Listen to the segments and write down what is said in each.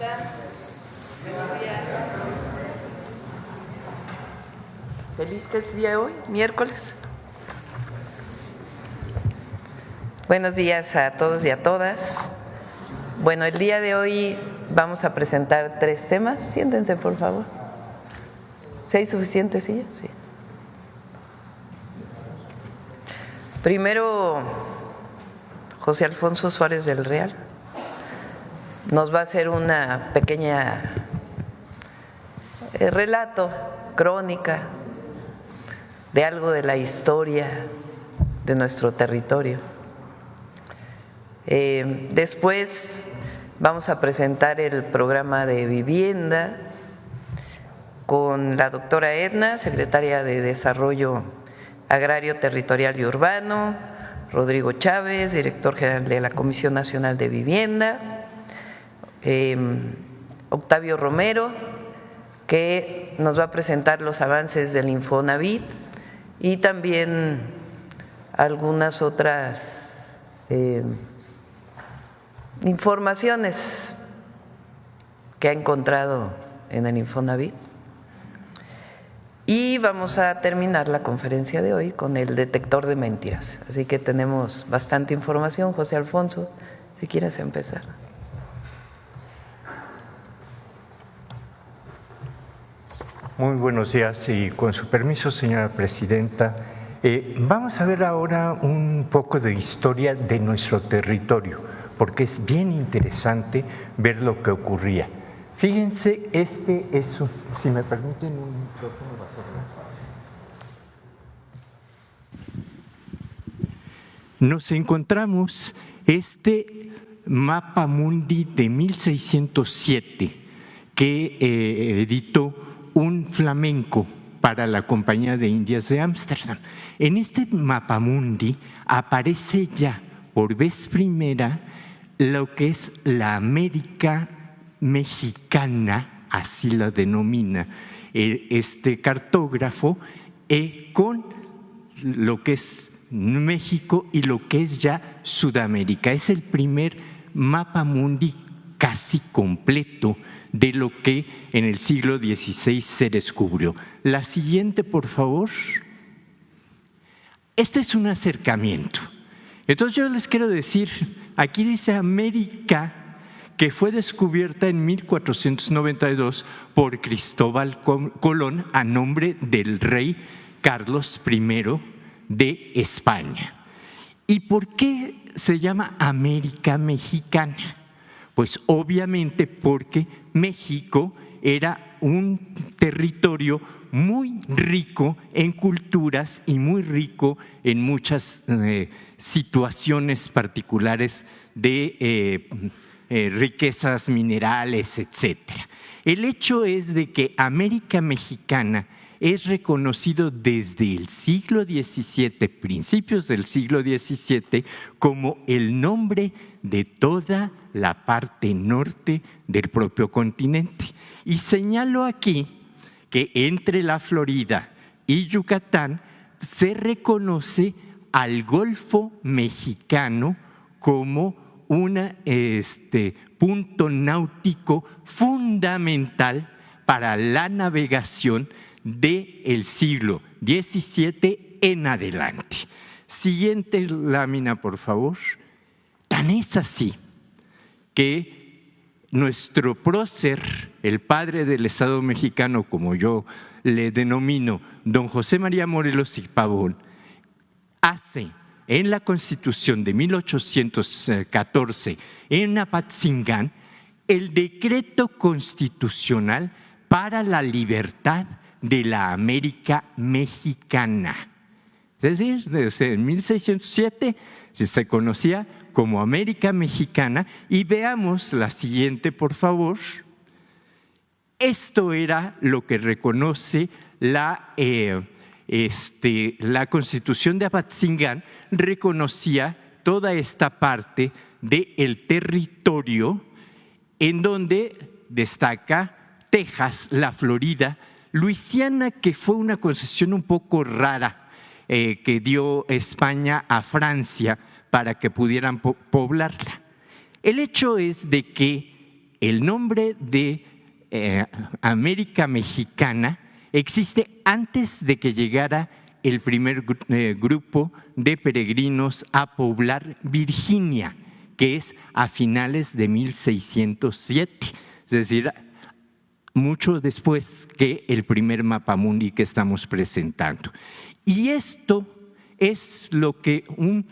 están? Buenos días. ¿Feliz que es día hoy? ¿Miércoles? Buenos días a todos y a todas. Bueno, el día de hoy vamos a presentar 3 temas. Siéntense, por favor. ¿Sí hay suficientes sillas? Sí. Primero, José Alfonso Suárez del Real nos va a hacer una pequeña relato, crónica de algo de la historia de nuestro territorio. Después vamos a presentar el programa de vivienda con la doctora Edna, secretaria de Desarrollo Agrario, Territorial y Urbano, Rodrigo Chávez, director general de la Comisión Nacional de Vivienda, Octavio Romero, que nos va a presentar los avances del Infonavit y también algunas otras informaciones que ha encontrado en el Infonavit. Y vamos a terminar la conferencia de hoy con el detector de mentiras. Así que tenemos bastante información. José Alfonso, si quieres empezar. Muy buenos días y con su permiso, señora presidenta, vamos a ver ahora un poco de historia de nuestro territorio, porque es bien interesante ver lo que ocurría. Fíjense, este es, si me permiten un micrófono, va a ser más fácil. Nos encontramos este mapa mundi de 1607 que editó un flamenco para la Compañía de Indias de Ámsterdam. En este mapamundi aparece ya por vez primera lo que es la América mexicana, así la denomina este cartógrafo, con lo que es México y lo que es ya Sudamérica. Es el primer mapamundi casi completo de lo que en el siglo XVI se descubrió. La siguiente, por favor. Este es un acercamiento. Entonces yo les quiero decir, aquí dice América, que fue descubierta en 1492 por Cristóbal Colón a nombre del rey Carlos I de España. ¿Y por qué se llama América Mexicana? Pues obviamente porque México era un territorio muy rico en culturas y muy rico en muchas situaciones particulares de riquezas minerales, etcétera. El hecho es de que América Mexicana es reconocido desde el siglo XVII, principios del siglo XVII, como el nombre de toda la parte norte del propio continente. Y señalo aquí que entre la Florida y Yucatán se reconoce al Golfo Mexicano como un punto náutico fundamental para la navegación del siglo XVII en adelante. Siguiente lámina, por favor. Tan es así que nuestro prócer, el padre del Estado mexicano, como yo le denomino, don José María Morelos y Pavón, hace en la Constitución de 1814 en Apatzingán el decreto constitucional para la libertad de la América Mexicana. Es decir, desde 1607 se conocía como América Mexicana. Y veamos la siguiente, por favor. Esto era lo que reconoce la Constitución de Apatzingán, reconocía toda esta parte del territorio en donde destaca Texas, la Florida, Luisiana, que fue una concesión un poco rara que dio España a Francia para que pudieran poblarla. El hecho es de que el nombre de América Mexicana existe antes de que llegara el primer grupo de peregrinos a poblar Virginia, que es a finales de 1607, es decir, mucho después que el primer mapamundi que estamos presentando. Y esto es lo que un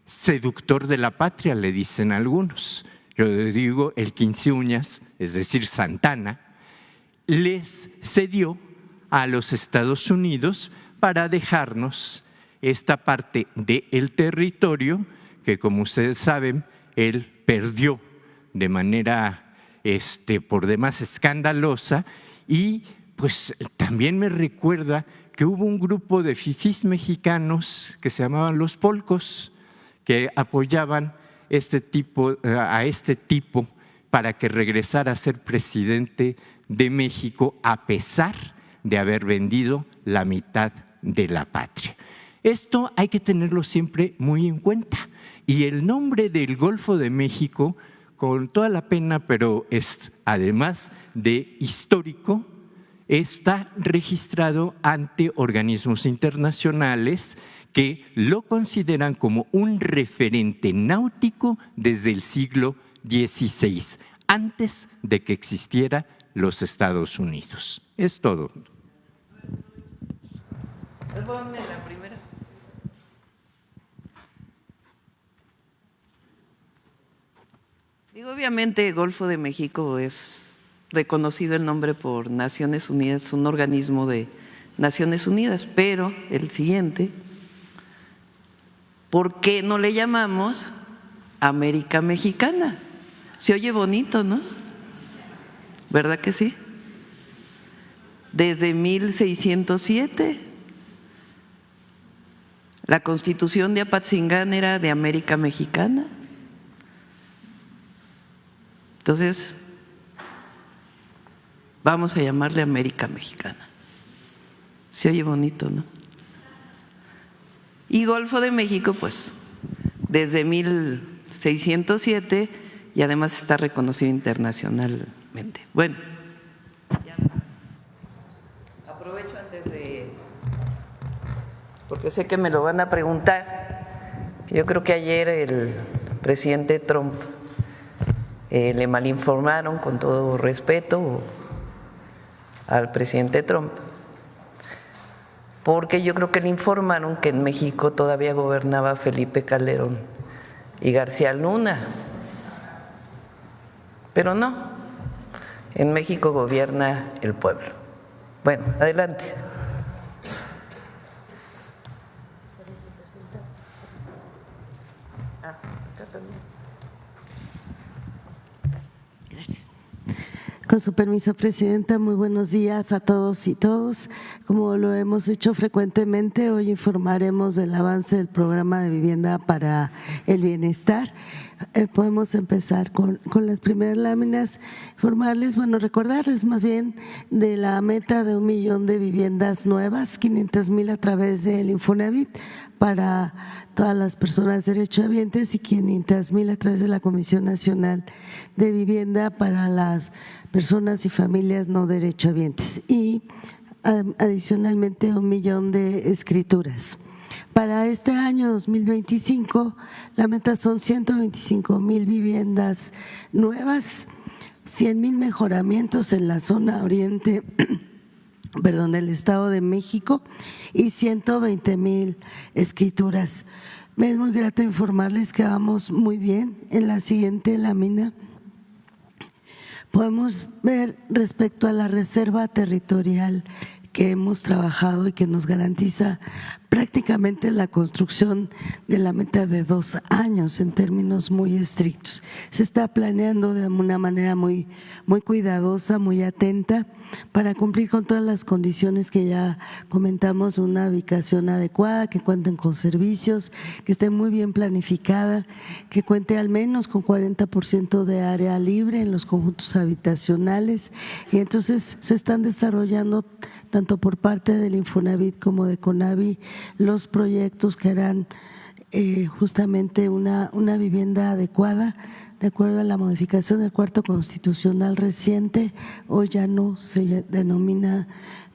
seductor de la patria, le dicen algunos. Yo digo, el 15 uñas, es decir, Santana, les cedió a los Estados Unidos para dejarnos esta parte del territorio que, como ustedes saben, él perdió de manera por demás escandalosa, y pues también me recuerda que hubo un grupo de fifís mexicanos que se llamaban los Polcos, que apoyaban a este tipo para que regresara a ser presidente de México a pesar de haber vendido la mitad de la patria. Esto hay que tenerlo siempre muy en cuenta. Y el nombre del Golfo de México, con toda la pena, pero es además de histórico, está registrado ante organismos internacionales que lo consideran como un referente náutico desde el siglo XVI, antes de que existiera los Estados Unidos. Es todo. Ponme la primera. Digo, obviamente Golfo de México es reconocido el nombre por Naciones Unidas, un organismo de Naciones Unidas, pero el siguiente, ¿por qué no le llamamos América Mexicana? Se oye bonito, ¿no? ¿Verdad que sí? Desde 1607, la Constitución de Apatzingán era de América Mexicana. Entonces, vamos a llamarle América Mexicana. Se oye bonito, ¿no? Y Golfo de México, pues, desde 1607, y además está reconocido internacionalmente. Bueno, aprovecho antes de, porque sé que me lo van a preguntar. Yo creo que ayer el presidente Trump le malinformaron, con todo respeto al presidente Trump, porque yo creo que le informaron que en México todavía gobernaba Felipe Calderón y García Luna, pero no, en México gobierna el pueblo. Bueno, adelante. Con su permiso, Presidenta, muy buenos días a todos y todos. Como lo hemos hecho frecuentemente, hoy informaremos del avance del programa de vivienda para el bienestar. Podemos empezar con las primeras láminas, informarles, recordarles más bien de la meta de 1 millón de viviendas nuevas, 500,000 a través del Infonavit para todas las personas derechohabientes y 500,000 a través de la Comisión Nacional de Vivienda para las personas y familias no derechohabientes, y adicionalmente 1 millón de escrituras. Para este año 2025, la meta son 125,000 viviendas nuevas, 100,000 mejoramientos en la zona oriente del Estado de México y 120,000 escrituras. Me es muy grato informarles que vamos muy bien. En la siguiente lámina podemos ver respecto a la reserva territorial que hemos trabajado y que nos garantiza prácticamente la construcción de la meta de 2 años en términos muy estrictos. Se está planeando de una manera muy cuidadosa, muy atenta para cumplir con todas las condiciones que ya comentamos, una ubicación adecuada, que cuenten con servicios, que esté muy bien planificada, que cuente al menos con 40% de área libre en los conjuntos habitacionales, y entonces se están desarrollando tanto por parte del Infonavit como de CONAVI los proyectos que harán justamente una vivienda adecuada de acuerdo a la modificación del Cuarto Constitucional reciente, hoy ya no se denomina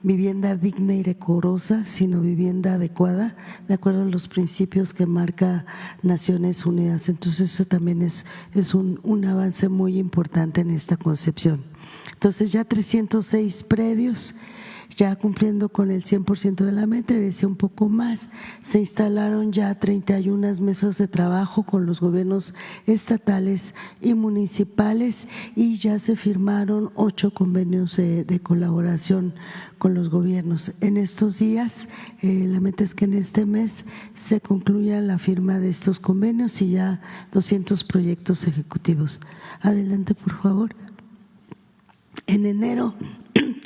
vivienda digna y decorosa, sino vivienda adecuada, de acuerdo a los principios que marca Naciones Unidas. Entonces, eso también es un avance muy importante en esta concepción. Entonces, ya 306 predios, ya cumpliendo con el 100% de la meta, decía un poco más, se instalaron ya 31 mesas de trabajo con los gobiernos estatales y municipales y ya se firmaron 8 convenios de colaboración con los gobiernos. En estos días, la meta es que en este mes se concluya la firma de estos convenios y ya 200 proyectos ejecutivos. Adelante, por favor. En enero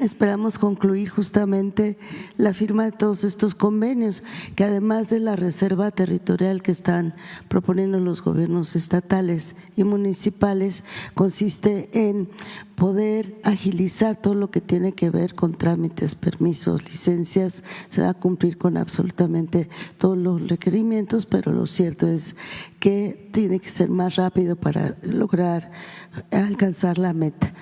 esperamos concluir justamente la firma de todos estos convenios, que además de la reserva territorial que están proponiendo los gobiernos estatales y municipales, consiste en poder agilizar todo lo que tiene que ver con trámites, permisos, licencias. Se va a cumplir con absolutamente todos los requerimientos, pero lo cierto es que tiene que ser más rápido para lograr alcanzar la meta.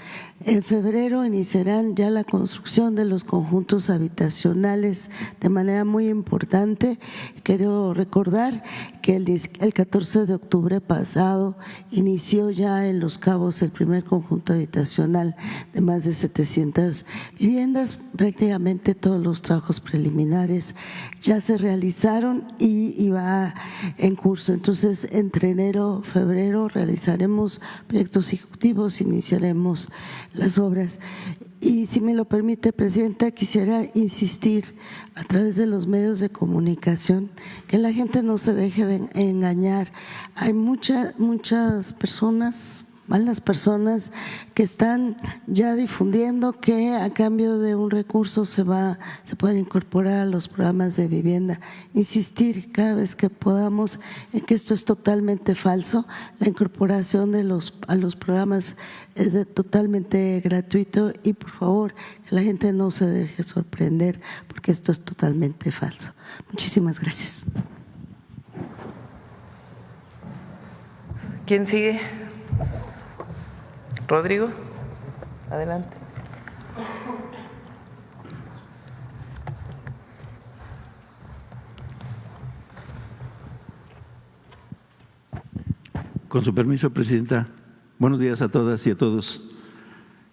En febrero iniciarán ya la construcción de los conjuntos habitacionales de manera muy importante. Quiero recordar que el 14 de octubre pasado inició ya en Los Cabos el primer conjunto habitacional de más de 700 viviendas. Prácticamente todos los trabajos preliminares ya se realizaron y va en curso. Entonces, entre enero y febrero realizaremos proyectos ejecutivos, iniciaremos las obras. Y si me lo permite, Presidenta, quisiera insistir a través de los medios de comunicación que la gente no se deje de engañar. Hay muchas personas, malas personas, que están ya difundiendo que a cambio de un recurso se pueden incorporar a los programas de vivienda. Insistir cada vez que podamos en que esto es totalmente falso. La incorporación a los programas es totalmente gratuito y por favor que la gente no se deje sorprender porque esto es totalmente falso. Muchísimas gracias. ¿Quién sigue? Rodrigo, adelante. Con su permiso, Presidenta, buenos días a todas y a todos.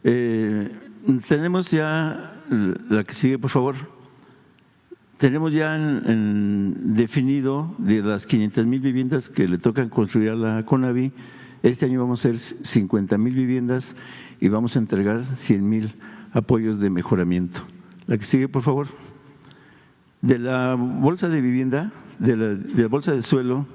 Tenemos ya, la que sigue, por favor. Tenemos ya definido de las 500,000 viviendas que le tocan construir a la CONAVI. Este año vamos a hacer 50,000 viviendas y vamos a entregar 100,000 apoyos de mejoramiento. La que sigue, por favor. De la bolsa de vivienda, de la bolsa de suelo,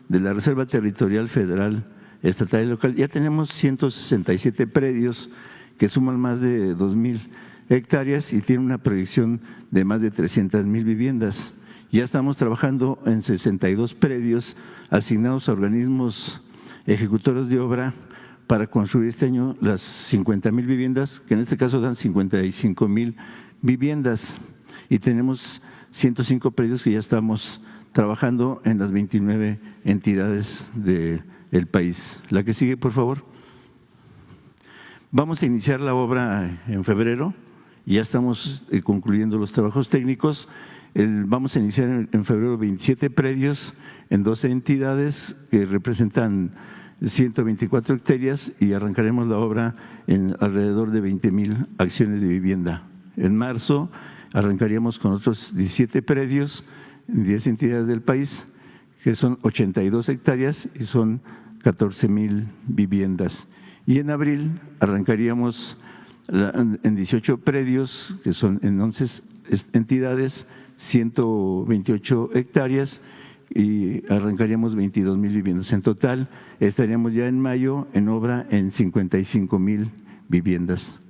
de la Reserva Territorial Federal, Estatal y Local, ya tenemos 167 predios que suman más de 2,000 hectáreas y tienen una proyección de más de 300,000 viviendas. Ya estamos trabajando en 62 predios asignados a organismos ejecutores de obra para construir este año las 50,000 viviendas, que en este caso dan 55,000 viviendas. Y tenemos 105 predios que ya estamos trabajando en las 29 entidades del país. La que sigue, por favor. Vamos a iniciar la obra en febrero, ya estamos concluyendo los trabajos técnicos. Vamos a iniciar en febrero 27 predios en 12 entidades que representan 124 hectáreas y arrancaremos la obra en alrededor de 20,000 acciones de vivienda. En marzo arrancaríamos con otros 17 predios en 10 entidades del país, que son 82 hectáreas y son 14,000 viviendas. Y en abril arrancaríamos en 18 predios, que son en 11 entidades, 128 hectáreas y arrancaríamos 22,000 viviendas. En total estaríamos ya en mayo en obra en 55,000 viviendas.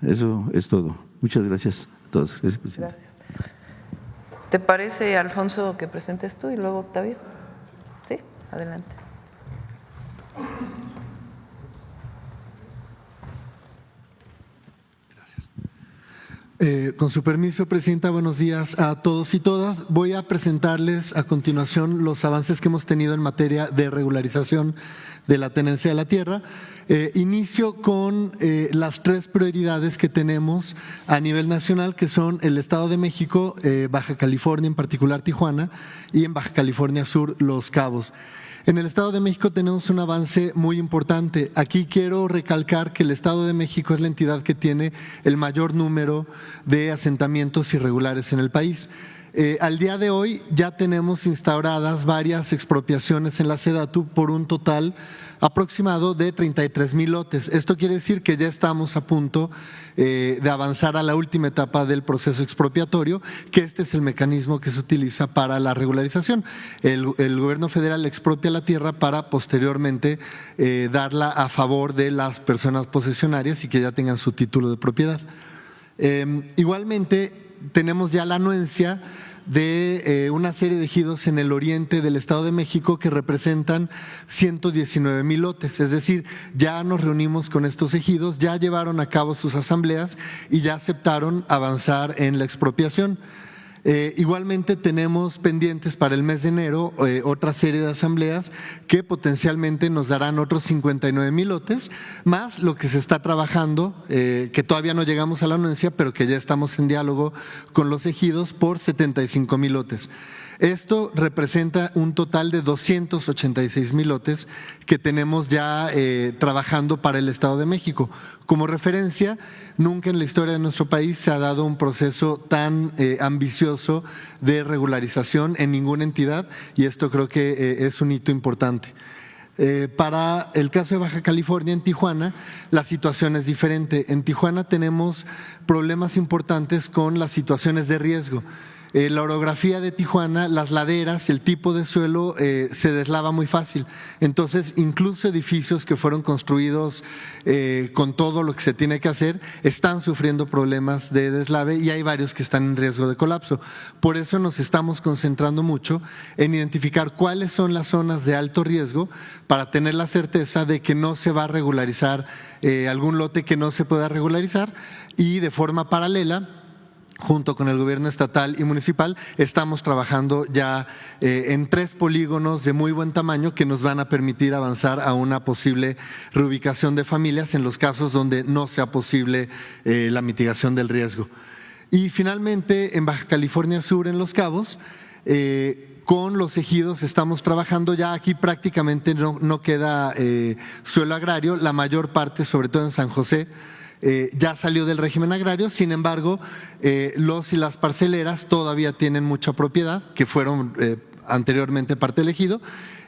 Eso es todo. Muchas gracias a todos. Gracias, Presidente. Gracias. ¿Te parece, Alfonso, que presentes tú y luego Octavio? Sí, adelante. Con su permiso, Presidenta, buenos días a todos y todas. Voy a presentarles a continuación los avances que hemos tenido en materia de regularización de la tenencia de la tierra. Inicio con las 3 prioridades que tenemos a nivel nacional, que son el Estado de México, Baja California, en particular Tijuana, y en Baja California Sur, Los Cabos. En el Estado de México tenemos un avance muy importante. Aquí quiero recalcar que el Estado de México es la entidad que tiene el mayor número de asentamientos irregulares en el país. Al día de hoy ya tenemos instauradas varias expropiaciones en la SEDATU por un total aproximado de 33,000 lotes. Esto quiere decir que ya estamos a punto de avanzar a la última etapa del proceso expropiatorio, que este es el mecanismo que se utiliza para la regularización. El gobierno federal expropia la tierra para posteriormente darla a favor de las personas posesionarias y que ya tengan su título de propiedad. Igualmente, tenemos ya la anuencia de una serie de ejidos en el oriente del Estado de México que representan 119,000 lotes, es decir, ya nos reunimos con estos ejidos, ya llevaron a cabo sus asambleas y ya aceptaron avanzar en la expropiación. Igualmente tenemos pendientes para el mes de enero otra serie de asambleas que potencialmente nos darán otros 59,000 lotes, más lo que se está trabajando, que todavía no llegamos a la anuencia, pero que ya estamos en diálogo con los ejidos por 75,000 lotes. Esto representa un total de 286,000 lotes que tenemos ya trabajando para el Estado de México. Como referencia, nunca en la historia de nuestro país se ha dado un proceso tan ambicioso de regularización en ninguna entidad y esto creo que es un hito importante. Para el caso de Baja California, en Tijuana, la situación es diferente. En Tijuana tenemos problemas importantes con las situaciones de riesgo. La orografía de Tijuana, las laderas y el tipo de suelo se deslava muy fácil. Entonces, incluso edificios que fueron construidos con todo lo que se tiene que hacer, están sufriendo problemas de deslave y hay varios que están en riesgo de colapso. Por eso nos estamos concentrando mucho en identificar cuáles son las zonas de alto riesgo para tener la certeza de que no se va a regularizar algún lote que no se pueda regularizar y de forma paralela, junto con el gobierno estatal y municipal, estamos trabajando ya en 3 polígonos de muy buen tamaño que nos van a permitir avanzar a una posible reubicación de familias en los casos donde no sea posible la mitigación del riesgo. Y finalmente, en Baja California Sur, en Los Cabos, con los ejidos estamos trabajando ya aquí prácticamente no queda suelo agrario, la mayor parte, sobre todo en San José, ya salió del régimen agrario, sin embargo, los y las parceleras todavía tienen mucha propiedad que fueron anteriormente parte del ejido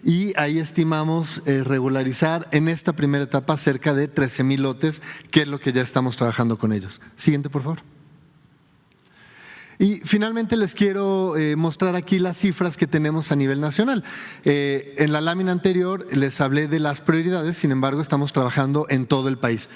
y ahí estimamos regularizar en esta primera etapa cerca de 13,000 lotes, que es lo que ya estamos trabajando con ellos. Siguiente, por favor. Y finalmente les quiero mostrar aquí las cifras que tenemos a nivel nacional. En la lámina anterior les hablé de las prioridades, sin embargo, estamos trabajando en todo el país.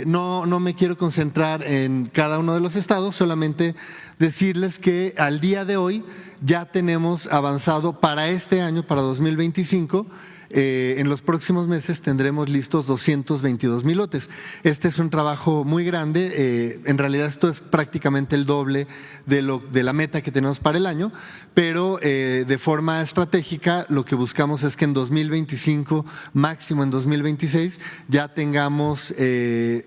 No me quiero concentrar en cada uno de los estados, solamente decirles que al día de hoy ya tenemos avanzado para este año, para 2025, en los próximos meses tendremos listos 222,000 lotes. Este es un trabajo muy grande, en realidad esto es prácticamente el doble de la meta que tenemos para el año, pero de forma estratégica lo que buscamos es que en 2025, máximo en 2026, ya tengamos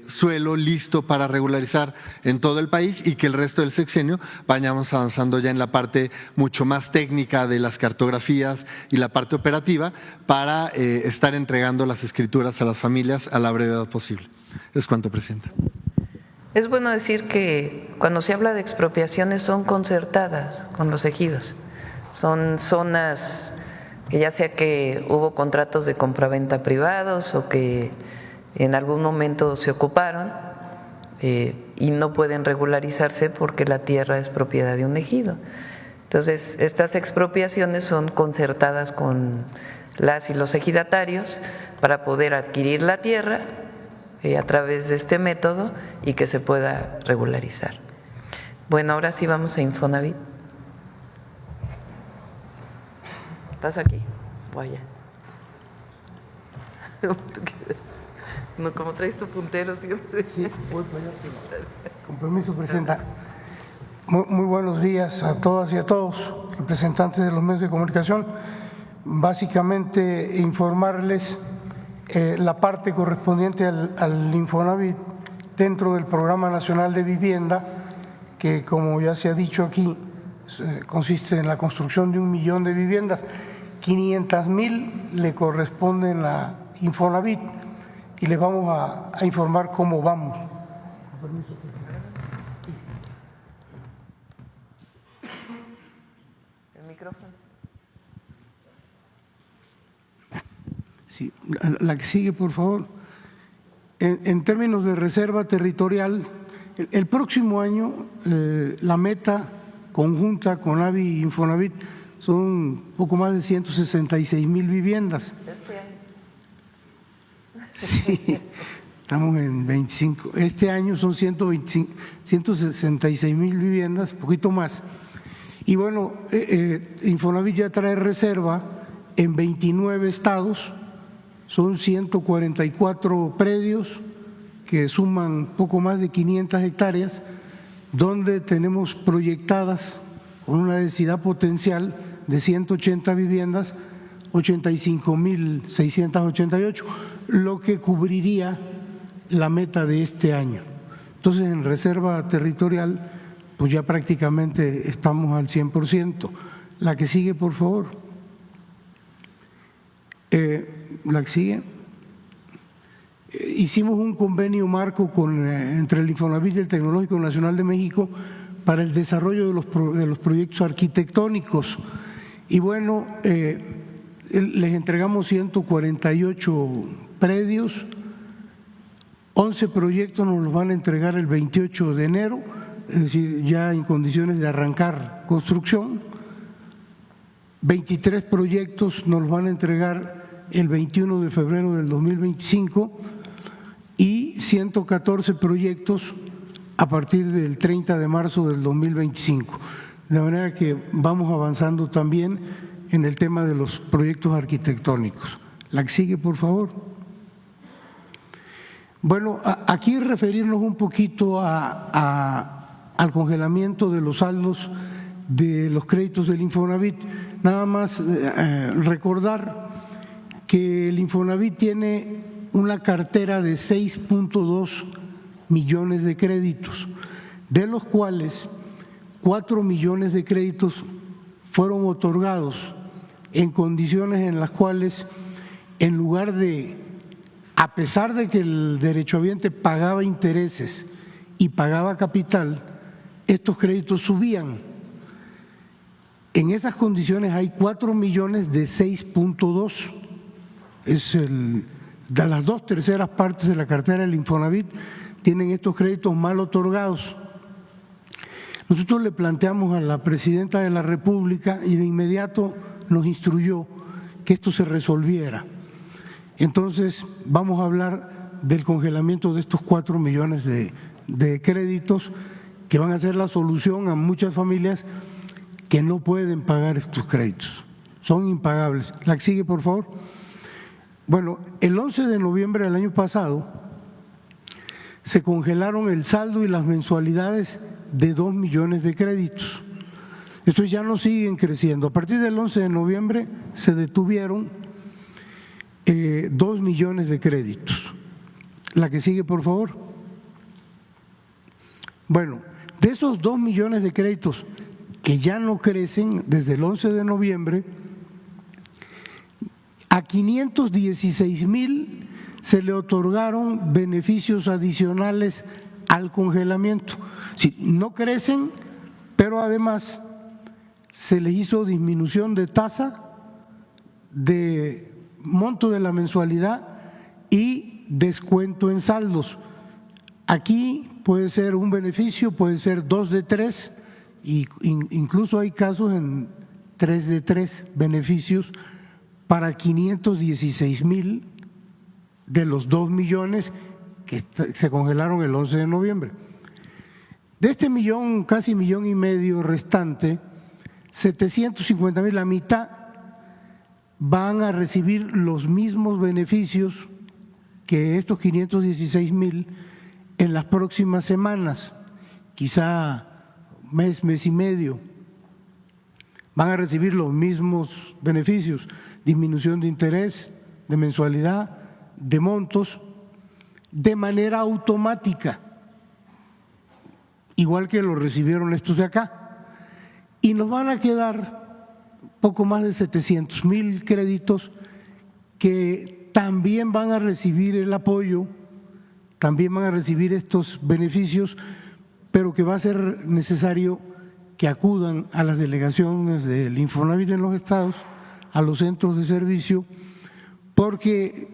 suelo listo para regularizar en todo el país y que el resto del sexenio vayamos avanzando ya en la parte mucho más técnica de las cartografías y la parte operativa para estar entregando las escrituras a las familias a la brevedad posible. Es cuanto, Presidenta. Es bueno decir que cuando se habla de expropiaciones son concertadas con los ejidos, son zonas que ya sea que hubo contratos de compraventa privados o que en algún momento se ocuparon y no pueden regularizarse porque la tierra es propiedad de un ejido. Entonces, estas expropiaciones son concertadas con las y los ejidatarios para poder adquirir la tierra a través de este método y que se pueda regularizar. Bueno, ahora sí vamos a Infonavit. ¿Estás aquí? Vaya. No, como traes tu puntero siempre. Sí, voy para allá. Con permiso, Presidenta. Muy buenos días a todas y a todos, representantes de los medios de comunicación. Básicamente informarles la parte correspondiente al Infonavit dentro del Programa Nacional de Vivienda, que como ya se ha dicho aquí, consiste en la construcción de 1 millón de viviendas. 500,000 le corresponden a Infonavit y les vamos a informar cómo vamos. El micrófono. Sí, la que sigue, por favor. En términos de reserva territorial, el próximo año la meta conjunta con AVI y Infonavit son poco más de 166,000 viviendas. Sí, estamos en 25. Este año son 166,000 viviendas, poquito más. Y bueno, Infonavit ya trae reserva en 29 estados, son 144 predios que suman poco más de 500 hectáreas, donde tenemos proyectadas con una densidad potencial de 180 viviendas, 85,688, lo que cubriría la meta de este año. Entonces, en reserva territorial, pues ya prácticamente estamos al 100%. La que sigue, por favor. La que sigue. Hicimos un convenio marco entre el Infonavit y el Tecnológico Nacional de México para el desarrollo de los proyectos arquitectónicos. Y bueno, les entregamos 148 predios, 11 proyectos nos los van a entregar el 28 de enero, es decir, ya en condiciones de arrancar construcción. 23 proyectos nos los van a entregar el 21 de febrero del 2025 y 114 proyectos a partir del 30 de marzo del 2025. De manera que vamos avanzando también en el tema de los proyectos arquitectónicos. La que sigue, por favor. Bueno, aquí referirnos un poquito al congelamiento de los saldos de los créditos del Infonavit. Nada más recordar que el Infonavit tiene una cartera de 6.2 millones de créditos, de los cuales 4 millones de créditos fueron otorgados en condiciones en las cuales, en lugar de, a pesar de que el derechohabiente pagaba intereses y pagaba capital, estos créditos subían. En esas condiciones hay 4 millones de 6.2. Es de las 2/3 partes de la cartera del Infonavit tienen estos créditos mal otorgados. Nosotros le planteamos a la presidenta de la República y de inmediato nos instruyó que esto se resolviera. Entonces vamos a hablar del congelamiento de estos 4 millones de créditos que van a ser la solución a muchas familias que no pueden pagar estos créditos, son impagables. La que sigue, por favor. Bueno, el 11 de noviembre del año pasado se congelaron el saldo y las mensualidades de 2 millones de créditos. Estos ya no siguen creciendo. A partir del 11 de noviembre se detuvieron 2 millones de créditos. La que sigue, por favor. Bueno, de esos 2 millones de créditos que ya no crecen desde el 11 de noviembre, a 516,000 se le otorgaron beneficios adicionales al congelamiento. Sí, no crecen, pero además se les hizo disminución de tasa, de monto de la mensualidad y descuento en saldos. Aquí puede ser un beneficio, puede ser 2 de 3, y incluso hay casos en 3 de 3 beneficios para 516,000 de los 2 millones que se congelaron el 11 de noviembre. De este millón, casi 1,5 millones restante, 750,000, la mitad, van a recibir los mismos beneficios que estos 516,000 en las próximas semanas, quizá mes y medio. Van a recibir los mismos beneficios: disminución de interés, de mensualidad, de montos de manera automática, igual que lo recibieron estos de acá, y nos van a quedar poco más de 700,000 créditos que también van a recibir el apoyo, también van a recibir estos beneficios, pero que va a ser necesario que acudan a las delegaciones del Infonavit en los estados, a los centros de servicio, porque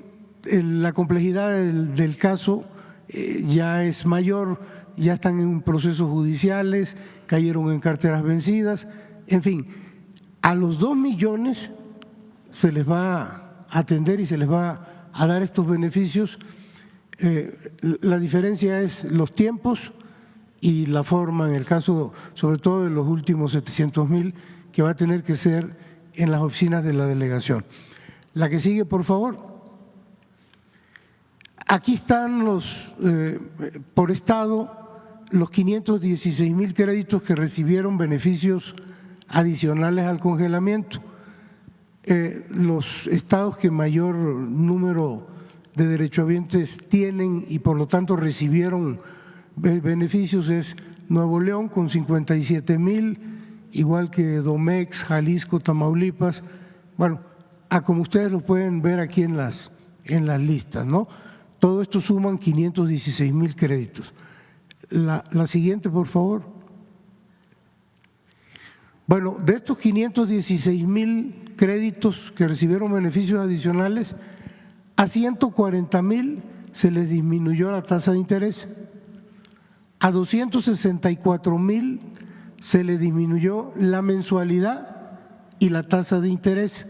la complejidad del caso ya es mayor, ya están en procesos judiciales, cayeron en carteras vencidas, en fin, a los 2 millones se les va a atender y se les va a dar estos beneficios. La diferencia es los tiempos y la forma, en el caso sobre todo de los últimos 700,000, que va a tener que ser en las oficinas de la delegación. La que sigue, por favor. Aquí están por estado los 516,000 créditos que recibieron beneficios adicionales al congelamiento. Los estados que mayor número de derechohabientes tienen y por lo tanto recibieron beneficios es Nuevo León con 57,000, igual que Domex, Jalisco, Tamaulipas. Bueno, como ustedes lo pueden ver aquí en las listas, ¿no? Todo esto suman 516,000 créditos. La siguiente, por favor. Bueno, de estos 516,000 créditos que recibieron beneficios adicionales, a 140,000 se les disminuyó la tasa de interés, a 264,000 se les disminuyó la mensualidad y la tasa de interés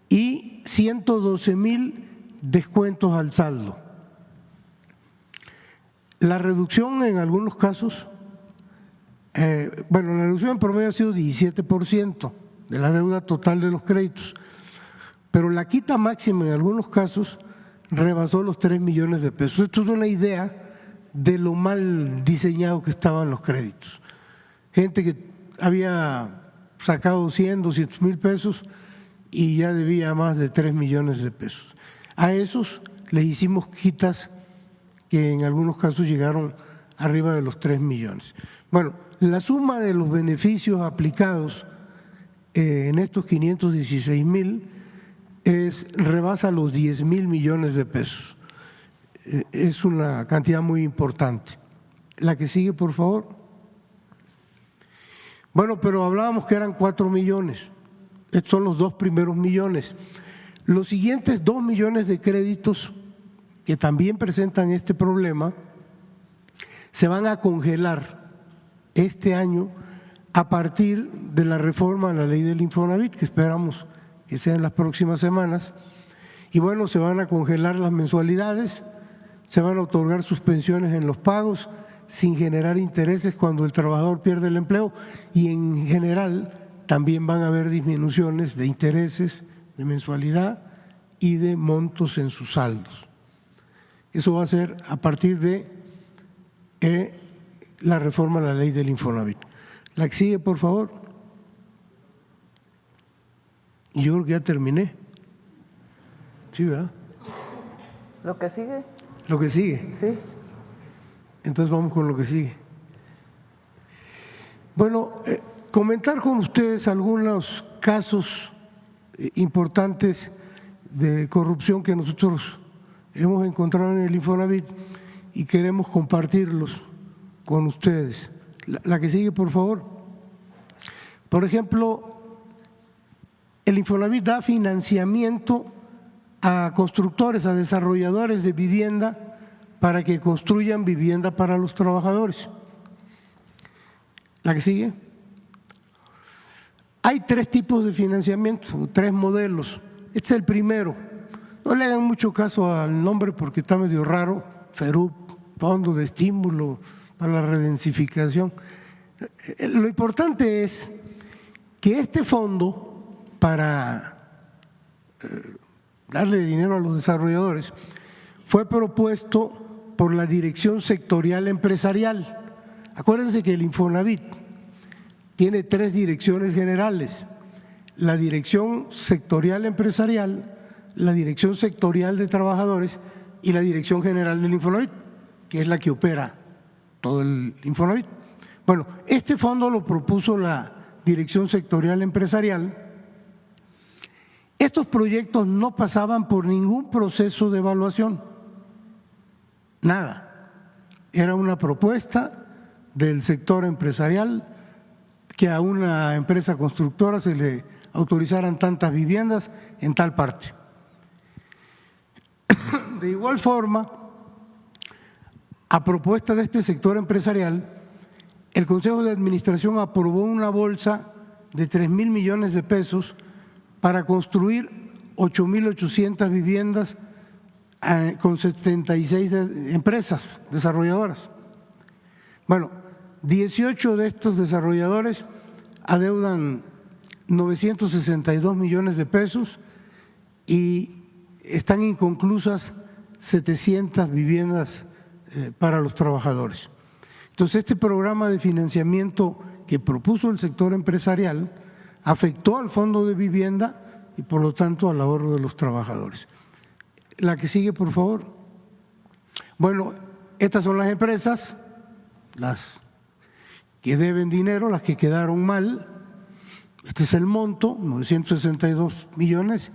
y 112,000 descuentos al saldo. La reducción en algunos casos, la reducción en promedio ha sido 17% de la deuda total de los créditos, pero la quita máxima en algunos casos rebasó los 3 millones de pesos. Esto es una idea de lo mal diseñado que estaban los créditos. Gente que había sacado 100, 200,000 pesos y ya debía más de 3 millones de pesos. A esos les hicimos quitas que en algunos casos llegaron arriba de los 3 millones. Bueno, la suma de los beneficios aplicados en estos 516,000 rebasa los 10,000 millones de pesos. Es una cantidad muy importante. La que sigue, por favor. Bueno, pero hablábamos que eran 4 millones. Estos son los 2 primeros millones. Los siguientes 2 millones de créditos que también presentan este problema se van a congelar este año a partir de la reforma a la ley del Infonavit, que esperamos que sea en las próximas semanas. Y bueno, se van a congelar las mensualidades, se van a otorgar suspensiones en los pagos sin generar intereses cuando el trabajador pierde el empleo y en general también van a haber disminuciones de intereses, de mensualidad y de montos en sus saldos. Eso va a ser a partir de la reforma a la ley del Infonavit. La que sigue, por favor. Y yo creo que ya terminé. Sí, ¿verdad? ¿Lo que sigue? Lo que sigue. Sí. Entonces vamos con lo que sigue. Bueno, comentar con ustedes algunos casos importantes de corrupción que nosotros hemos encontrado en el Infonavit y queremos compartirlos con ustedes. La que sigue, por favor. Por ejemplo, el Infonavit da financiamiento a constructores, a desarrolladores de vivienda para que construyan vivienda para los trabajadores. La que sigue. Hay 3 tipos de financiamiento, 3 modelos. Este es el primero. No le hagan mucho caso al nombre porque está medio raro. FERUP, Fondo de Estímulo para la Redensificación. Lo importante es que este fondo, para darle dinero a los desarrolladores, fue propuesto por la Dirección Sectorial Empresarial. Acuérdense que el Infonavit tiene 3 direcciones generales. La Dirección Sectorial Empresarial la Dirección Sectorial de Trabajadores y la Dirección General del Infonavit, que es la que opera todo el Infonavit. Bueno, este fondo lo propuso la Dirección Sectorial Empresarial. Estos proyectos no pasaban por ningún proceso de evaluación, nada. Era una propuesta del sector empresarial que a una empresa constructora se le autorizaran tantas viviendas en tal parte. De igual forma, a propuesta de este sector empresarial, el Consejo de Administración aprobó una bolsa de 3,000 millones de pesos para construir 8,800 viviendas con 76 empresas desarrolladoras. Bueno, 18 de estos desarrolladores adeudan 962 millones de pesos y están inconclusas 700 viviendas para los trabajadores. Entonces, este programa de financiamiento que propuso el sector empresarial afectó al fondo de vivienda y, por lo tanto, al ahorro de los trabajadores. La que sigue, por favor. Bueno, estas son las empresas, las que deben dinero, las que quedaron mal. Este es el monto, 962 millones.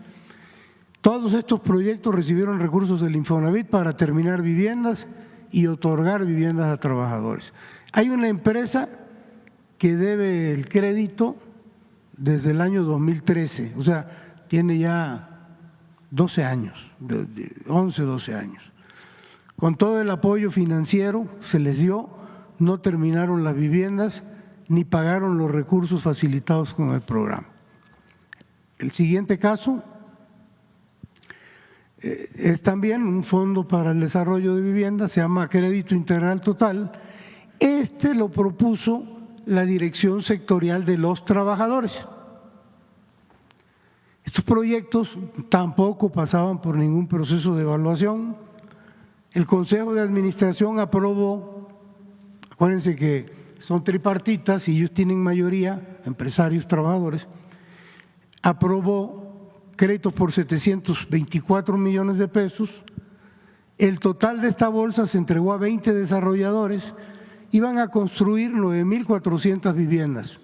Todos estos proyectos recibieron recursos del Infonavit para terminar viviendas y otorgar viviendas a trabajadores. Hay una empresa que debe el crédito desde el año 2013, o sea, tiene ya 12 años, 11, 12 años. Con todo el apoyo financiero se les dio, no terminaron las viviendas ni pagaron los recursos facilitados con el programa. El siguiente caso es también un fondo para el desarrollo de vivienda, se llama Crédito Integral Total. Este lo propuso la Dirección Sectorial de los Trabajadores. Estos proyectos tampoco pasaban por ningún proceso de evaluación. El Consejo de Administración aprobó, acuérdense que son tripartitas y ellos tienen mayoría, empresarios, trabajadores, aprobó créditos por 724 millones de pesos. El total de esta bolsa se entregó a 20 desarrolladores, iban a construir 9,400 viviendas.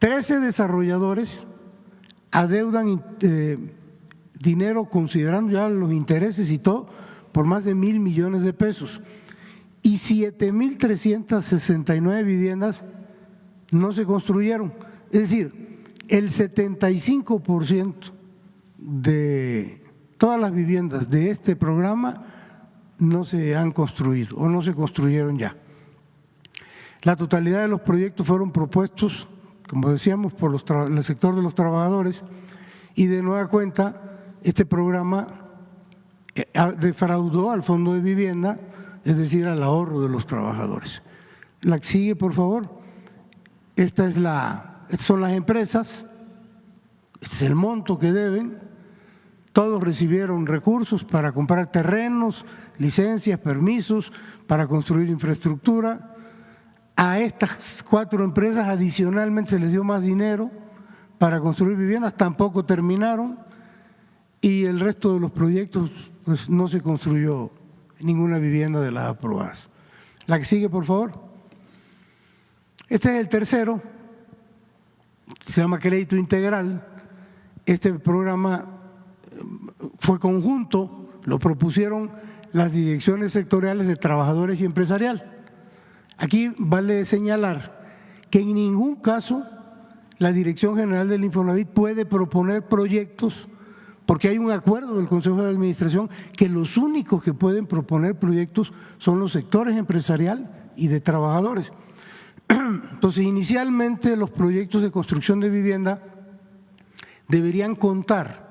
13 desarrolladores adeudan dinero, considerando ya los intereses y todo, por más de 1,000 millones de pesos. Y 7,369 viviendas no se construyeron. Es decir, el 75% de todas las viviendas de este programa no se han construido o no se construyeron ya. La totalidad de los proyectos fueron propuestos, como decíamos, por el sector de los trabajadores y de nueva cuenta este programa defraudó al fondo de vivienda, es decir, al ahorro de los trabajadores. La que sigue, por favor. Estas son las empresas, este es el monto que deben. Todos recibieron recursos para comprar terrenos, licencias, permisos, para construir infraestructura. A estas 4 empresas adicionalmente se les dio más dinero para construir viviendas, tampoco terminaron, y el resto de los proyectos pues no se construyó ninguna vivienda de las aprobadas. La que sigue, por favor. Este es el tercero, se llama Crédito Integral. Este programa fue conjunto, lo propusieron las direcciones sectoriales de trabajadores y empresarial. Aquí vale señalar que en ningún caso la Dirección General del Infonavit puede proponer proyectos, porque hay un acuerdo del Consejo de Administración que los únicos que pueden proponer proyectos son los sectores empresarial y de trabajadores. Entonces, inicialmente los proyectos de construcción de vivienda deberían contar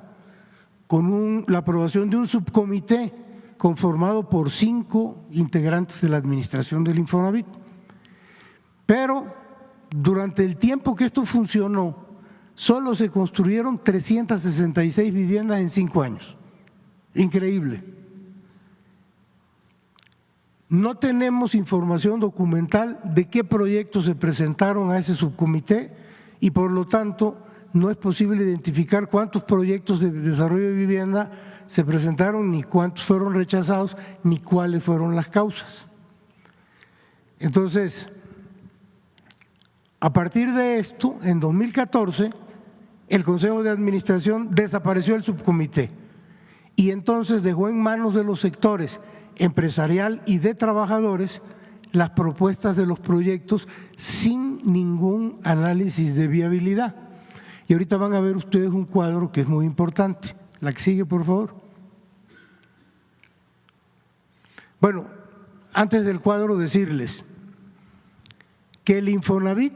con la aprobación de un subcomité conformado por 5 integrantes de la administración del Infonavit. Pero durante el tiempo que esto funcionó, solo se construyeron 366 viviendas en 5 años. Increíble. No tenemos información documental de qué proyectos se presentaron a ese subcomité y por lo tanto no es posible identificar cuántos proyectos de desarrollo de vivienda se presentaron, ni cuántos fueron rechazados, ni cuáles fueron las causas. Entonces, a partir de esto, en 2014, el Consejo de Administración desapareció el subcomité y entonces dejó en manos de los sectores empresarial y de trabajadores las propuestas de los proyectos sin ningún análisis de viabilidad. Y ahorita van a ver ustedes un cuadro que es muy importante. La que sigue, por favor. Bueno, antes del cuadro decirles que el Infonavit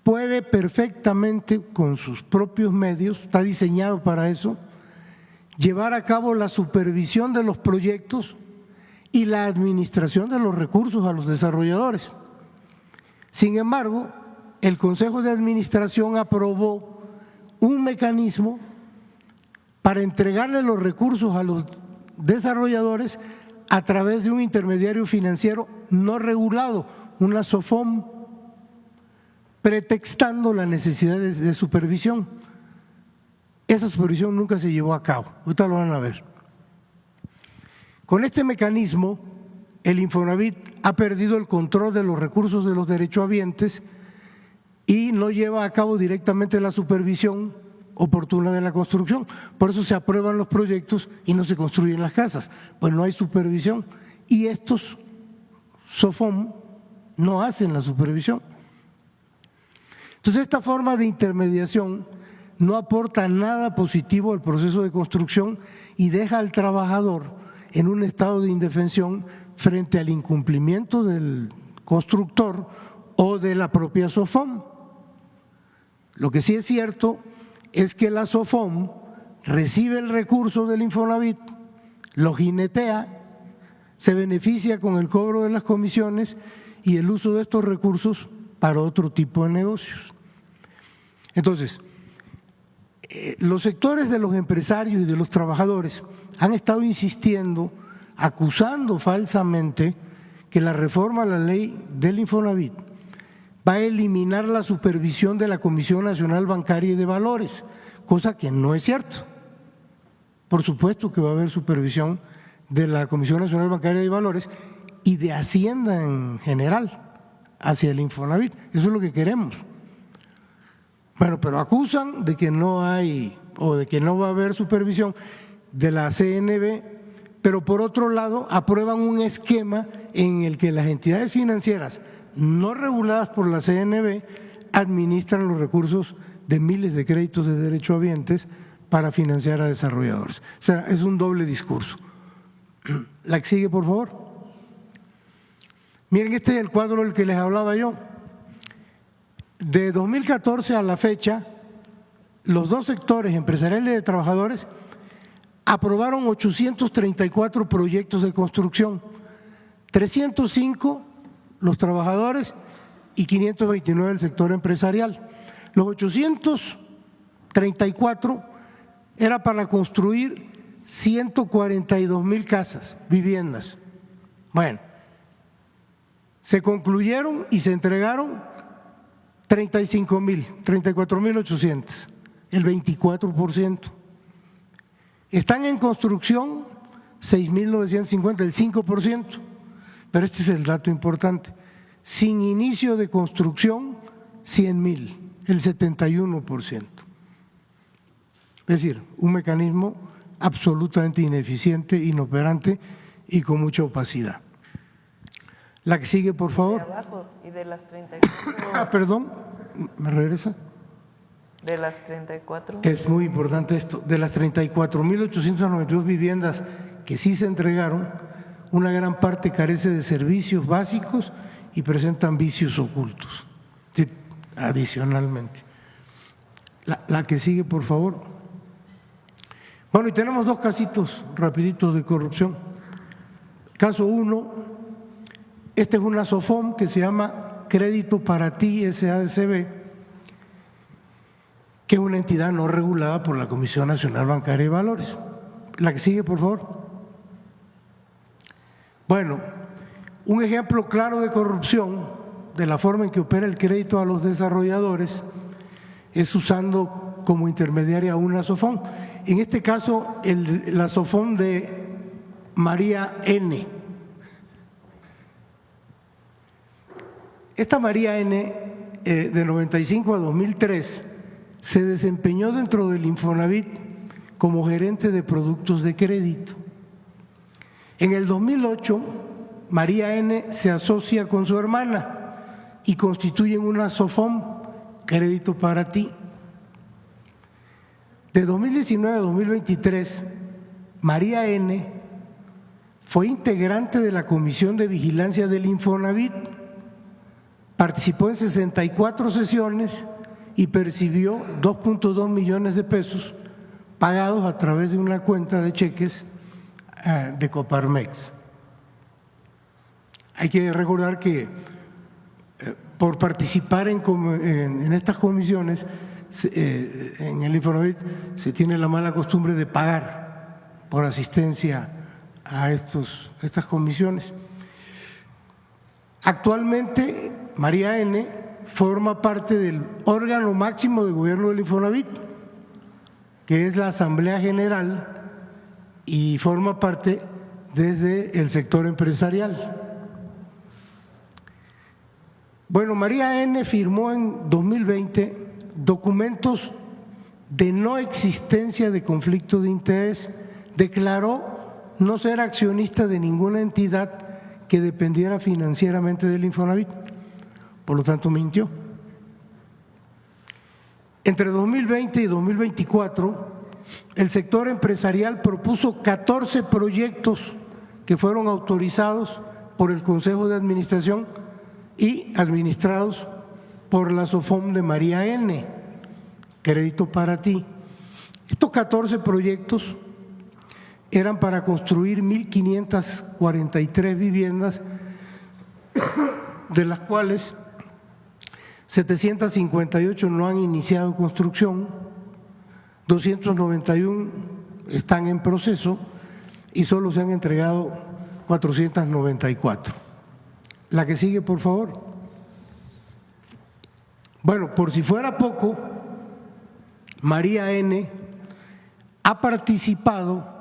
puede perfectamente, con sus propios medios, está diseñado para eso, llevar a cabo la supervisión de los proyectos y la administración de los recursos a los desarrolladores. Sin embargo, el Consejo de Administración aprobó un mecanismo para entregarle los recursos a los desarrolladores a través de un intermediario financiero no regulado, una SOFOM, pretextando la necesidad de supervisión. Esa supervisión nunca se llevó a cabo, ahorita lo van a ver. Con este mecanismo, el Infonavit ha perdido el control de los recursos de los derechohabientes y no lleva a cabo directamente la supervisión oportuna de la construcción. Por eso se aprueban los proyectos y no se construyen las casas, pues no hay supervisión. Y estos SOFOM no hacen la supervisión. Entonces, esta forma de intermediación no aporta nada positivo al proceso de construcción y deja al trabajador en un estado de indefensión frente al incumplimiento del constructor o de la propia SOFOM. Lo que sí es cierto es que la SOFOM recibe el recurso del Infonavit, lo jinetea, se beneficia con el cobro de las comisiones y el uso de estos recursos para otro tipo de negocios. Entonces, los sectores de los empresarios y de los trabajadores han estado insistiendo, acusando falsamente que la reforma a la ley del Infonavit va a eliminar la supervisión de la Comisión Nacional Bancaria y de Valores, cosa que no es cierto. Por supuesto que va a haber supervisión de la Comisión Nacional Bancaria y de Valores y de Hacienda en general hacia el Infonavit. Eso es lo que queremos. Bueno, pero acusan de que no hay o de que no va a haber supervisión de la CNB, pero por otro lado aprueban un esquema en el que las entidades financieras no reguladas por la CNB administran los recursos de miles de créditos de derechohabientes para financiar a desarrolladores. O sea, es un doble discurso. La que sigue, por favor. Miren, este es el cuadro del que les hablaba yo. De 2014 a la fecha, los dos sectores, empresariales y de trabajadores, aprobaron 834 proyectos de construcción, 305 los trabajadores y 529 el sector empresarial. Los 834 era para construir 142,000 casas, viviendas. Bueno, se concluyeron y se entregaron 34,800, el 24%. Están en construcción 6,950, el 5%. Pero este es el dato importante. Sin inicio de construcción, 100,000, el 71%. Es decir, un mecanismo absolutamente ineficiente, inoperante y con mucha opacidad. La que sigue, por favor. De abajo, y de las 34. Perdón, ¿me regresa? De las 34. Es muy importante esto. De las 34,892 viviendas que sí se entregaron, una gran parte carece de servicios básicos y presentan vicios ocultos. Sí, adicionalmente. La que sigue, por favor. Bueno, y tenemos dos casitos rapiditos de corrupción. Caso 1, esta es una SOFOM que se llama Crédito para Ti SADCB, que es una entidad no regulada por la Comisión Nacional Bancaria y Valores. La que sigue, por favor. Bueno, un ejemplo claro de corrupción de la forma en que opera el crédito a los desarrolladores es usando como intermediaria una SOFOM. En este caso, la SOFOM de María N. Esta María N, de 95 a 2003, se desempeñó dentro del Infonavit como gerente de productos de crédito. En el 2008, María N se asocia con su hermana y constituyen una SOFOM, Crédito para Ti. De 2019 a 2023, María N fue integrante de la Comisión de Vigilancia del Infonavit, participó en 64 sesiones y percibió 2.2 millones de pesos pagados a través de una cuenta de cheques de Coparmex. Hay que recordar que por participar en estas comisiones, en el Infonavit se tiene la mala costumbre de pagar por asistencia a estas comisiones. Actualmente, María N forma parte del órgano máximo de gobierno del Infonavit, que es la Asamblea General, y forma parte desde el sector empresarial. Bueno, María N firmó en 2020 documentos de no existencia de conflicto de interés, declaró no ser accionista de ninguna entidad que dependiera financieramente del Infonavit, por lo tanto mintió. Entre 2020 y 2024, el sector empresarial propuso 14 proyectos que fueron autorizados por el Consejo de Administración y administrados por la SOFOM de María N, Crédito para Ti. Estos 14 proyectos eran para construir 1.543 viviendas, de las cuales 758 no han iniciado construcción, 291 están en proceso y solo se han entregado 494. La que sigue, por favor. Bueno, por si fuera poco, María N ha participado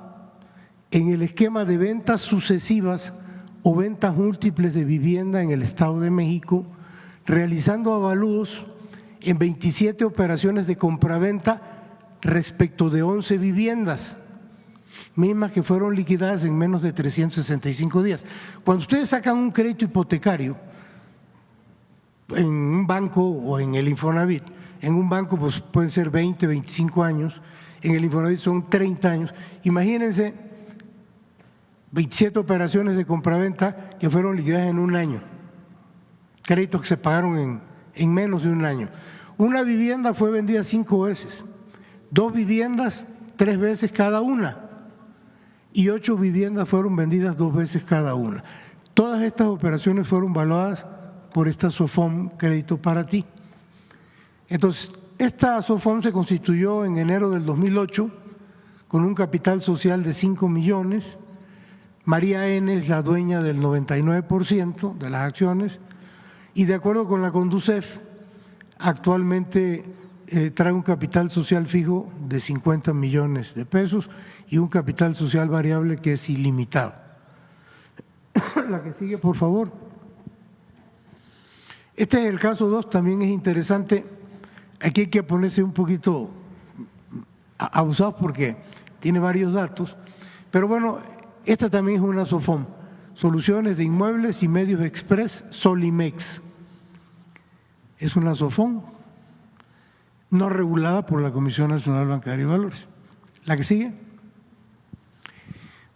en el esquema de ventas sucesivas o ventas múltiples de vivienda en el Estado de México, realizando avalúos en 27 operaciones de compraventa respecto de 11 viviendas, mismas que fueron liquidadas en menos de 365 días. Cuando ustedes sacan un crédito hipotecario en un banco o en el Infonavit, en un banco pues pueden ser 20, 25 años, en el Infonavit son 30 años, imagínense 27 operaciones de compraventa que fueron liquidadas en un año, créditos que se pagaron en menos de un año. Una vivienda fue vendida 5 veces, 2 viviendas 3 veces cada una y 8 viviendas fueron vendidas 2 veces cada una. Todas estas operaciones fueron valuadas por esta SOFOM Crédito para Ti. Entonces, esta SOFOM se constituyó en enero del 2008 con un capital social de 5 millones. María N es la dueña del 99% de las acciones y de acuerdo con la Conducef, actualmente trae un capital social fijo de 50 millones de pesos y un capital social variable que es ilimitado. La que sigue, por favor. Este es el caso 2, también es interesante. Aquí hay que ponerse un poquito abusados porque tiene varios datos, pero bueno, esta también es una SOFOM, Soluciones de Inmuebles y Medios Express, Solimex. Es una SOFOM no regulada por la Comisión Nacional Bancaria y Valores. ¿La que sigue?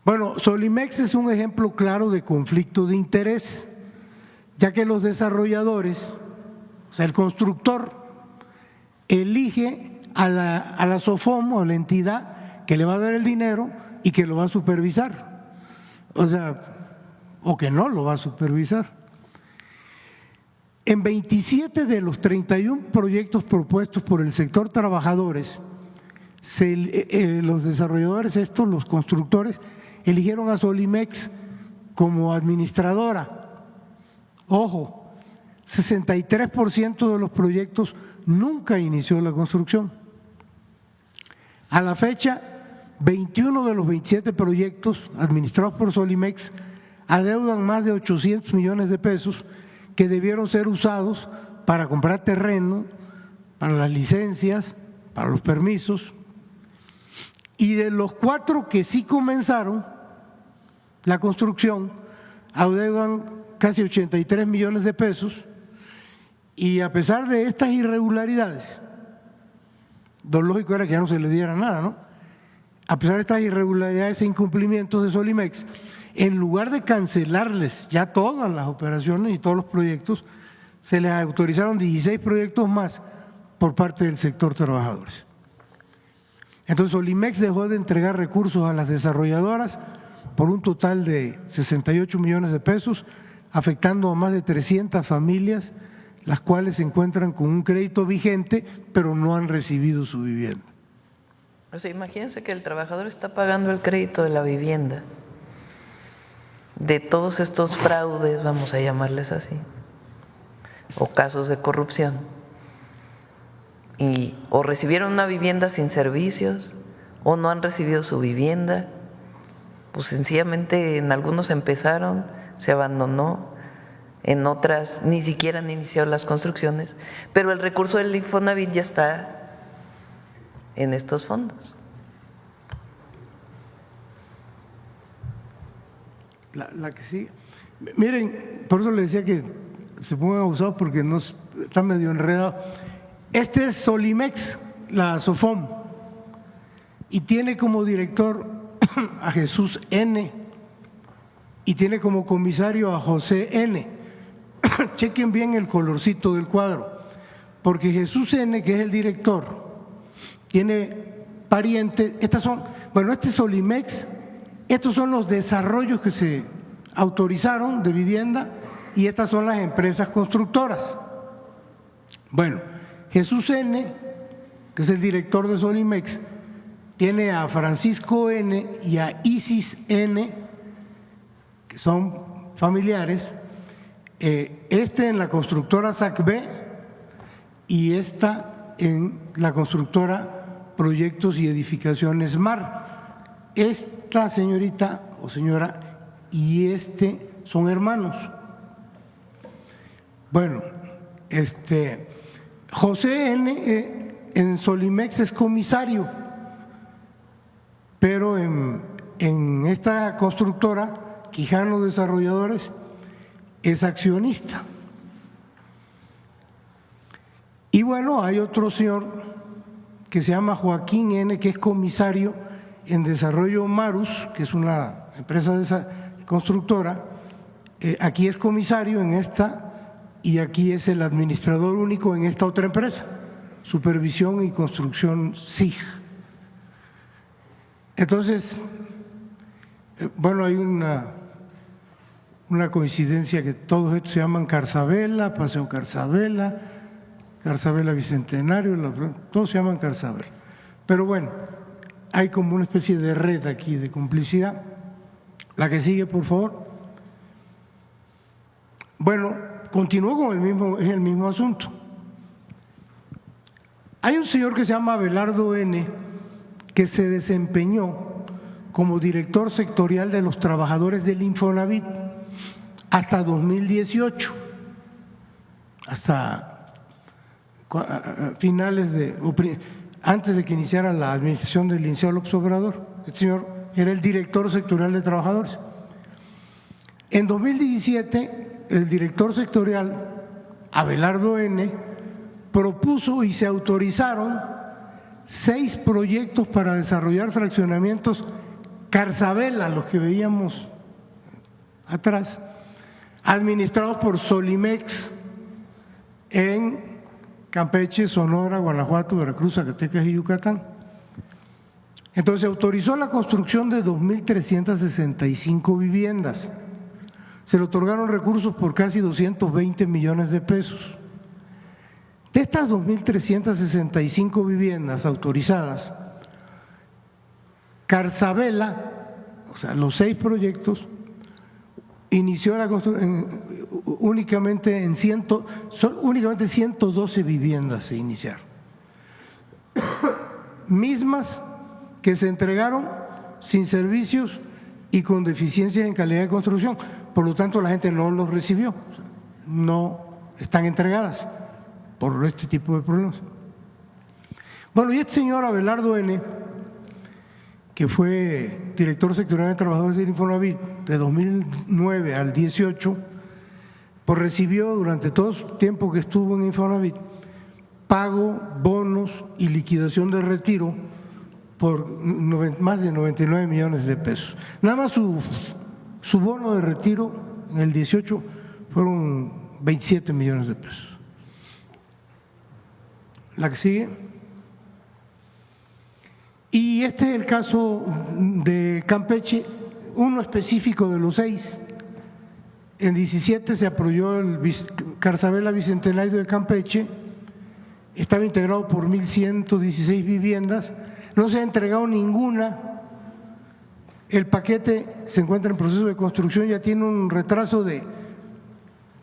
Bueno, Solimex es un ejemplo claro de conflicto de interés, ya que los desarrolladores, o sea, el constructor, elige a la SOFOM o a la entidad que le va a dar el dinero y que lo va a supervisar, o sea, o que no lo va a supervisar. En 27 de los 31 proyectos propuestos por el sector trabajadores, los desarrolladores estos, los constructores, eligieron a Solimex como administradora. Ojo, 63% de los proyectos nunca inició la construcción. A la fecha, 21 de los 27 proyectos administrados por Solimex adeudan más de 800 millones de pesos que debieron ser usados para comprar terreno, para las licencias, para los permisos. Y de los 4 que sí comenzaron la construcción, adeudan casi 83 millones de pesos, y a pesar de estas irregularidades, lo lógico era que ya no se le diera nada, ¿no? A pesar de estas irregularidades e incumplimientos de Solimex, en lugar de cancelarles ya todas las operaciones y todos los proyectos, se les autorizaron 16 proyectos más por parte del sector trabajadores. Entonces Solimex dejó de entregar recursos a las desarrolladoras por un total de 68 millones de pesos, afectando a más de 300 familias, las cuales se encuentran con un crédito vigente, pero no han recibido su vivienda. O sea, imagínense que el trabajador está pagando el crédito de la vivienda, de todos estos fraudes, vamos a llamarles así, o casos de corrupción, y o recibieron una vivienda sin servicios, o no han recibido su vivienda, pues sencillamente en algunos empezaron, se abandonó, en otras ni siquiera han iniciado las construcciones, pero el recurso del Infonavit ya está en estos fondos. La que sigue. Miren, por eso les decía que se pongan abusados porque no está medio enredado. Este es Solimex, la SOFOM, y tiene como director a Jesús N. y tiene como comisario a José N. Chequen bien el colorcito del cuadro, porque Jesús N., que es el director, tiene parientes. Estas son, bueno, este es Solimex, estos son los desarrollos que se autorizaron de vivienda y estas son las empresas constructoras. Bueno, Jesús N., que es el director de Solimex, tiene a Francisco N. y a Isis N., que son familiares, este en la constructora SACB y esta en la constructora Proyectos y Edificaciones MAR. Esta señorita o señora y este son hermanos. Bueno, José N. En Solimex es comisario, pero en esta constructora, Quijano Desarrolladores, es accionista. Y bueno, hay otro señor que se llama Joaquín N., que es comisario en Desarrollo Marus, que es una empresa de esa constructora. Aquí es comisario en esta y aquí es el administrador único en esta otra empresa, Supervisión y Construcción SIG. Entonces, bueno, hay una coincidencia que todos estos se llaman Carzabela, Paseo Carzabela, Carzabela Bicentenario, todos se llaman Carzabela. Pero bueno, hay como una especie de red aquí de complicidad. La que sigue, por favor. Bueno, continúo con el mismo asunto. Hay un señor que se llama Abelardo N., que se desempeñó como director sectorial de los trabajadores del Infonavit hasta 2018, hasta finales antes de que iniciara la administración del licenciado López Obrador. El señor era el director sectorial de trabajadores. En 2017, el director sectorial, Abelardo N., propuso y se autorizaron 6 proyectos para desarrollar fraccionamientos Carzabela, los que veíamos atrás, administrados por Solimex en Campeche, Sonora, Guanajuato, Veracruz, Zacatecas y Yucatán. Entonces se autorizó la construcción de 2.365 viviendas. Se le otorgaron recursos por casi 220 millones de pesos. De estas 2.365 viviendas autorizadas, Carzabela, o sea, los 6 proyectos, inició la construcción únicamente únicamente 112 viviendas se iniciaron, mismas que se entregaron sin servicios y con deficiencias en calidad de construcción. Por lo tanto, la gente no los recibió, no están entregadas por este tipo de problemas. Bueno, y este señor Abelardo N., que fue director sectorial de trabajadores del Infonavit de 2009 al 18, pues recibió durante todo el tiempo que estuvo en Infonavit pago, bonos y liquidación de retiro por más de 99 millones de pesos. Nada más su bono de retiro en el 18 fueron 27 millones de pesos. La que sigue. Y este es el caso de Campeche, uno específico de los 6. En 17 se aprobó el Carzabela Bicentenario de Campeche, estaba integrado por 1.116 viviendas, no se ha entregado ninguna. El paquete se encuentra en proceso de construcción, ya tiene un retraso de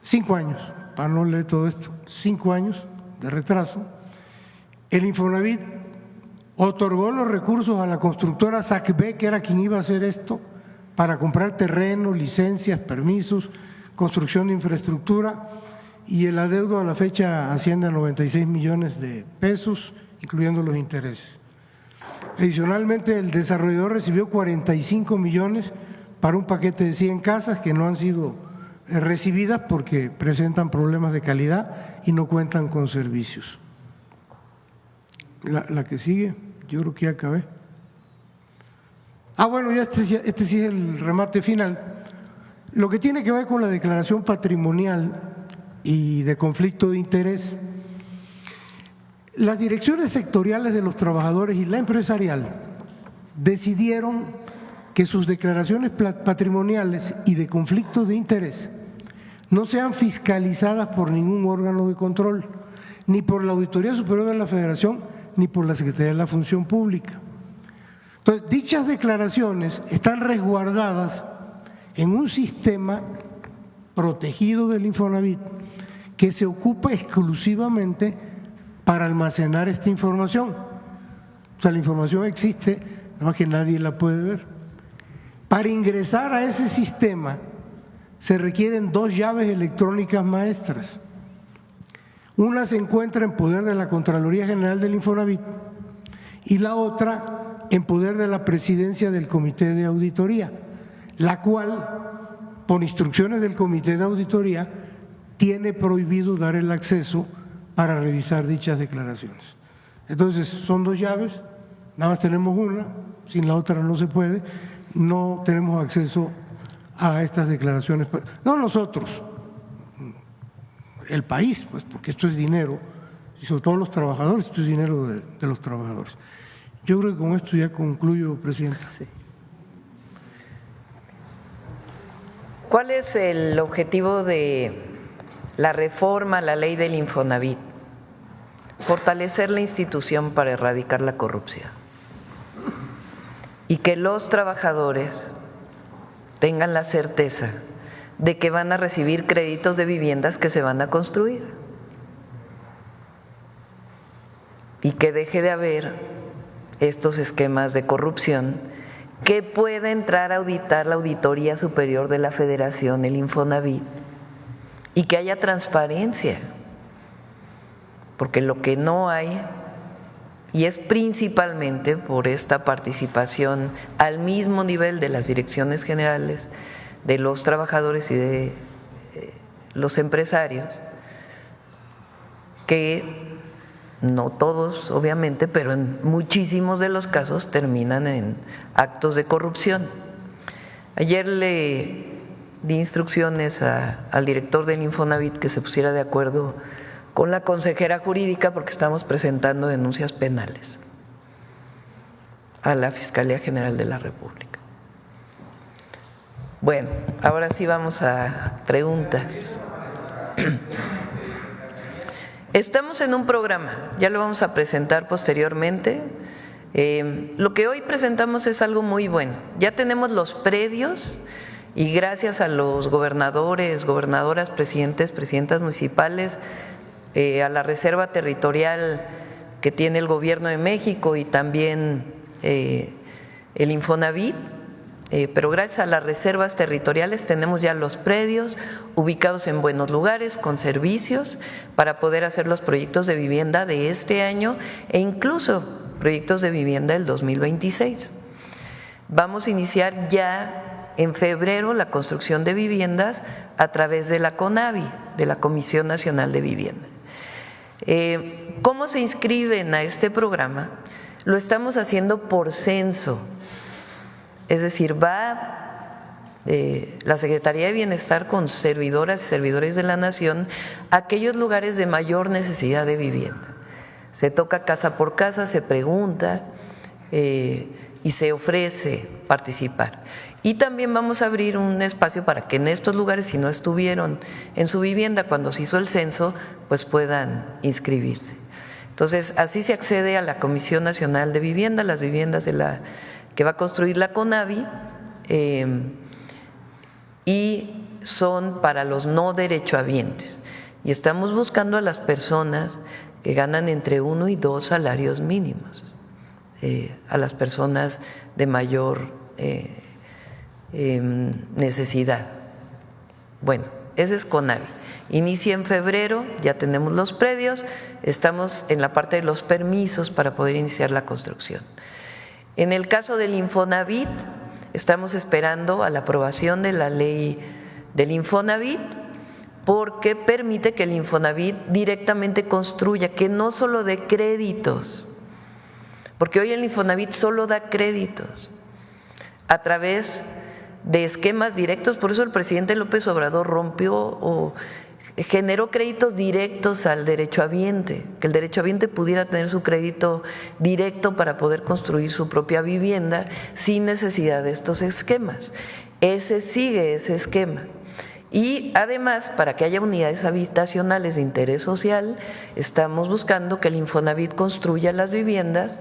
5 años, para no leer todo esto, 5 años de retraso. El Infonavit otorgó los recursos a la constructora SACB, que era quien iba a hacer esto, para comprar terreno, licencias, permisos, construcción de infraestructura, y el adeudo a la fecha asciende a 96 millones de pesos, incluyendo los intereses. Adicionalmente, el desarrollador recibió 45 millones para un paquete de 100 casas que no han sido recibidas porque presentan problemas de calidad y no cuentan con servicios. La que sigue, yo creo que ya acabé. Bueno, ya este sí es el remate final. Lo que tiene que ver con la declaración patrimonial y de conflicto de interés, las direcciones sectoriales de los trabajadores y la empresarial decidieron que sus declaraciones patrimoniales y de conflicto de interés no sean fiscalizadas por ningún órgano de control, ni por la Auditoría Superior de la Federación, ni por la Secretaría de la Función Pública. Entonces, dichas declaraciones están resguardadas en un sistema protegido del Infonavit que se ocupa exclusivamente para almacenar esta información. O sea, la información existe, no es que nadie la puede ver. Para ingresar a ese sistema se requieren 2 llaves electrónicas maestras. Una se encuentra en poder de la Contraloría General del Infonavit y la otra en poder de la Presidencia del Comité de Auditoría, la cual, por instrucciones del Comité de Auditoría, tiene prohibido dar el acceso para revisar dichas declaraciones. Entonces, son 2 llaves, nada más tenemos una, sin la otra no se puede, no tenemos acceso a estas declaraciones, no nosotros, el país, pues, porque esto es dinero, y sobre todo los trabajadores, esto es dinero de los trabajadores. Yo creo que con esto ya concluyo, Presidenta. Sí. ¿Cuál es el objetivo de la reforma a la ley del Infonavit? Fortalecer la institución para erradicar la corrupción y que los trabajadores tengan la certeza de que van a recibir créditos de viviendas que se van a construir y que deje de haber estos esquemas de corrupción que puede entrar a auditar la Auditoría Superior de la Federación, el Infonavit, y que haya transparencia, porque lo que no hay, y es principalmente por esta participación al mismo nivel de las direcciones generales, de los trabajadores y de los empresarios, que no todos obviamente, pero en muchísimos de los casos terminan en actos de corrupción. Ayer le di instrucciones al director del Infonavit que se pusiera de acuerdo con la consejera jurídica porque estamos presentando denuncias penales a la Fiscalía General de la República. Bueno, ahora sí vamos a preguntas. Estamos en un programa, ya lo vamos a presentar posteriormente. Lo que hoy presentamos es algo muy bueno. Ya tenemos los predios y gracias a los gobernadores, gobernadoras, presidentes, presidentas municipales, a la reserva territorial que tiene el Gobierno de México y también el Infonavit, pero gracias a las reservas territoriales tenemos ya los predios ubicados en buenos lugares, con servicios, para poder hacer los proyectos de vivienda de este año e incluso proyectos de vivienda del 2026. Vamos a iniciar ya en febrero la construcción de viviendas a través de la CONAVI, de la Comisión Nacional de Vivienda. ¿Cómo se inscriben a este programa? Lo estamos haciendo por censo, es decir, va la Secretaría de Bienestar con servidoras y servidores de la Nación a aquellos lugares de mayor necesidad de vivienda. Se toca casa por casa, se pregunta y se ofrece participar. Y también vamos a abrir un espacio para que en estos lugares, si no estuvieron en su vivienda cuando se hizo el censo, pues puedan inscribirse. Entonces, así se accede a la Comisión Nacional de Vivienda, las viviendas que va a construir la CONAVI, y son para los no derechohabientes. Y estamos buscando a las personas que ganan entre 1 y 2 salarios mínimos, a las personas de mayor necesidad. Bueno, ese es CONAVI. Inicia en febrero, ya tenemos los predios, estamos en la parte de los permisos para poder iniciar la construcción. En el caso del Infonavit, estamos esperando a la aprobación de la ley del Infonavit, porque permite que el Infonavit directamente construya, que no solo dé créditos, porque hoy el Infonavit solo da créditos a través de esquemas directos. Por eso el presidente López Obrador rompió o generó créditos directos al derechohabiente, que el derechohabiente pudiera tener su crédito directo para poder construir su propia vivienda sin necesidad de estos esquemas. Sigue ese esquema. Y además, para que haya unidades habitacionales de interés social, estamos buscando que el Infonavit construya las viviendas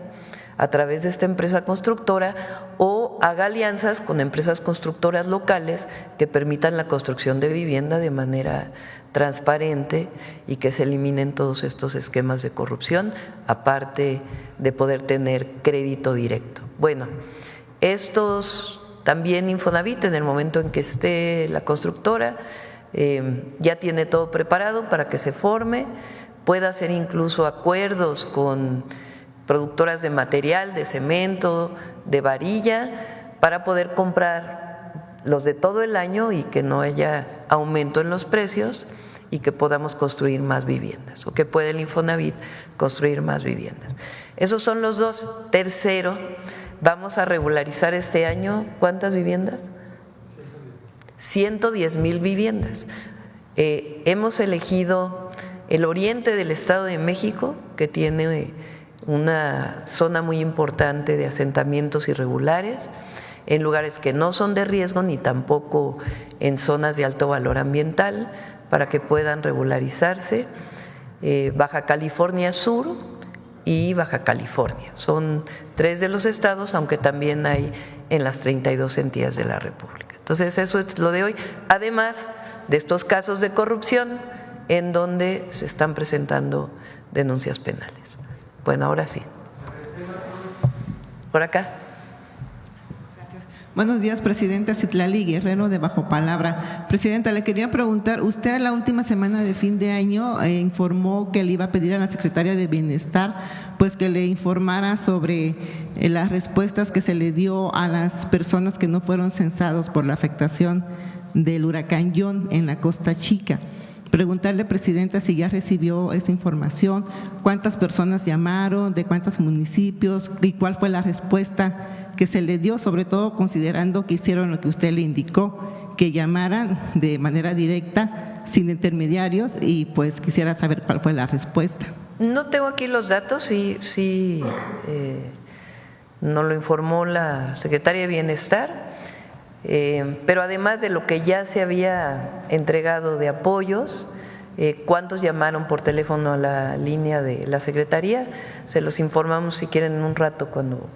a través de esta empresa constructora o haga alianzas con empresas constructoras locales que permitan la construcción de vivienda de manera transparente y que se eliminen todos estos esquemas de corrupción, aparte de poder tener crédito directo. Bueno, estos también Infonavit, en el momento en que esté la constructora, ya tiene todo preparado para que se forme, pueda hacer incluso acuerdos con productoras de material, de cemento, de varilla, para poder comprar los de todo el año y que no haya aumento en los precios y que podamos construir más viviendas, o que pueda el Infonavit construir más viviendas. Esos son los dos. Tercero, vamos a regularizar este año, ¿cuántas viviendas? 110,000 viviendas. Hemos elegido el oriente del Estado de México, que tiene una zona muy importante de asentamientos irregulares, en lugares que no son de riesgo ni tampoco en zonas de alto valor ambiental, para que puedan regularizarse. Baja California Sur y Baja California son 3 de los estados, aunque también hay en las 32 entidades de la República. Entonces, eso es lo de hoy, además de estos casos de corrupción en donde se están presentando denuncias penales. Bueno, ahora sí. Por acá. Gracias. Buenos días, Presidenta. Citlali Guerrero, de Bajo Palabra. Presidenta, le quería preguntar, usted la última semana de fin de año informó que le iba a pedir a la Secretaria de Bienestar pues que le informara sobre las respuestas que se le dio a las personas que no fueron censados por la afectación del huracán John en la Costa Chica. Preguntarle, Presidenta, si ya recibió esa información, cuántas personas llamaron, de cuántos municipios y cuál fue la respuesta que se le dio, sobre todo considerando que hicieron lo que usted le indicó, que llamaran de manera directa, sin intermediarios, y pues quisiera saber cuál fue la respuesta. No tengo aquí los datos, sí, nos lo informó la Secretaria de Bienestar. Pero además de lo que ya se había entregado de apoyos, cuántos llamaron por teléfono a la línea de la Secretaría, se los informamos si quieren en un rato cuando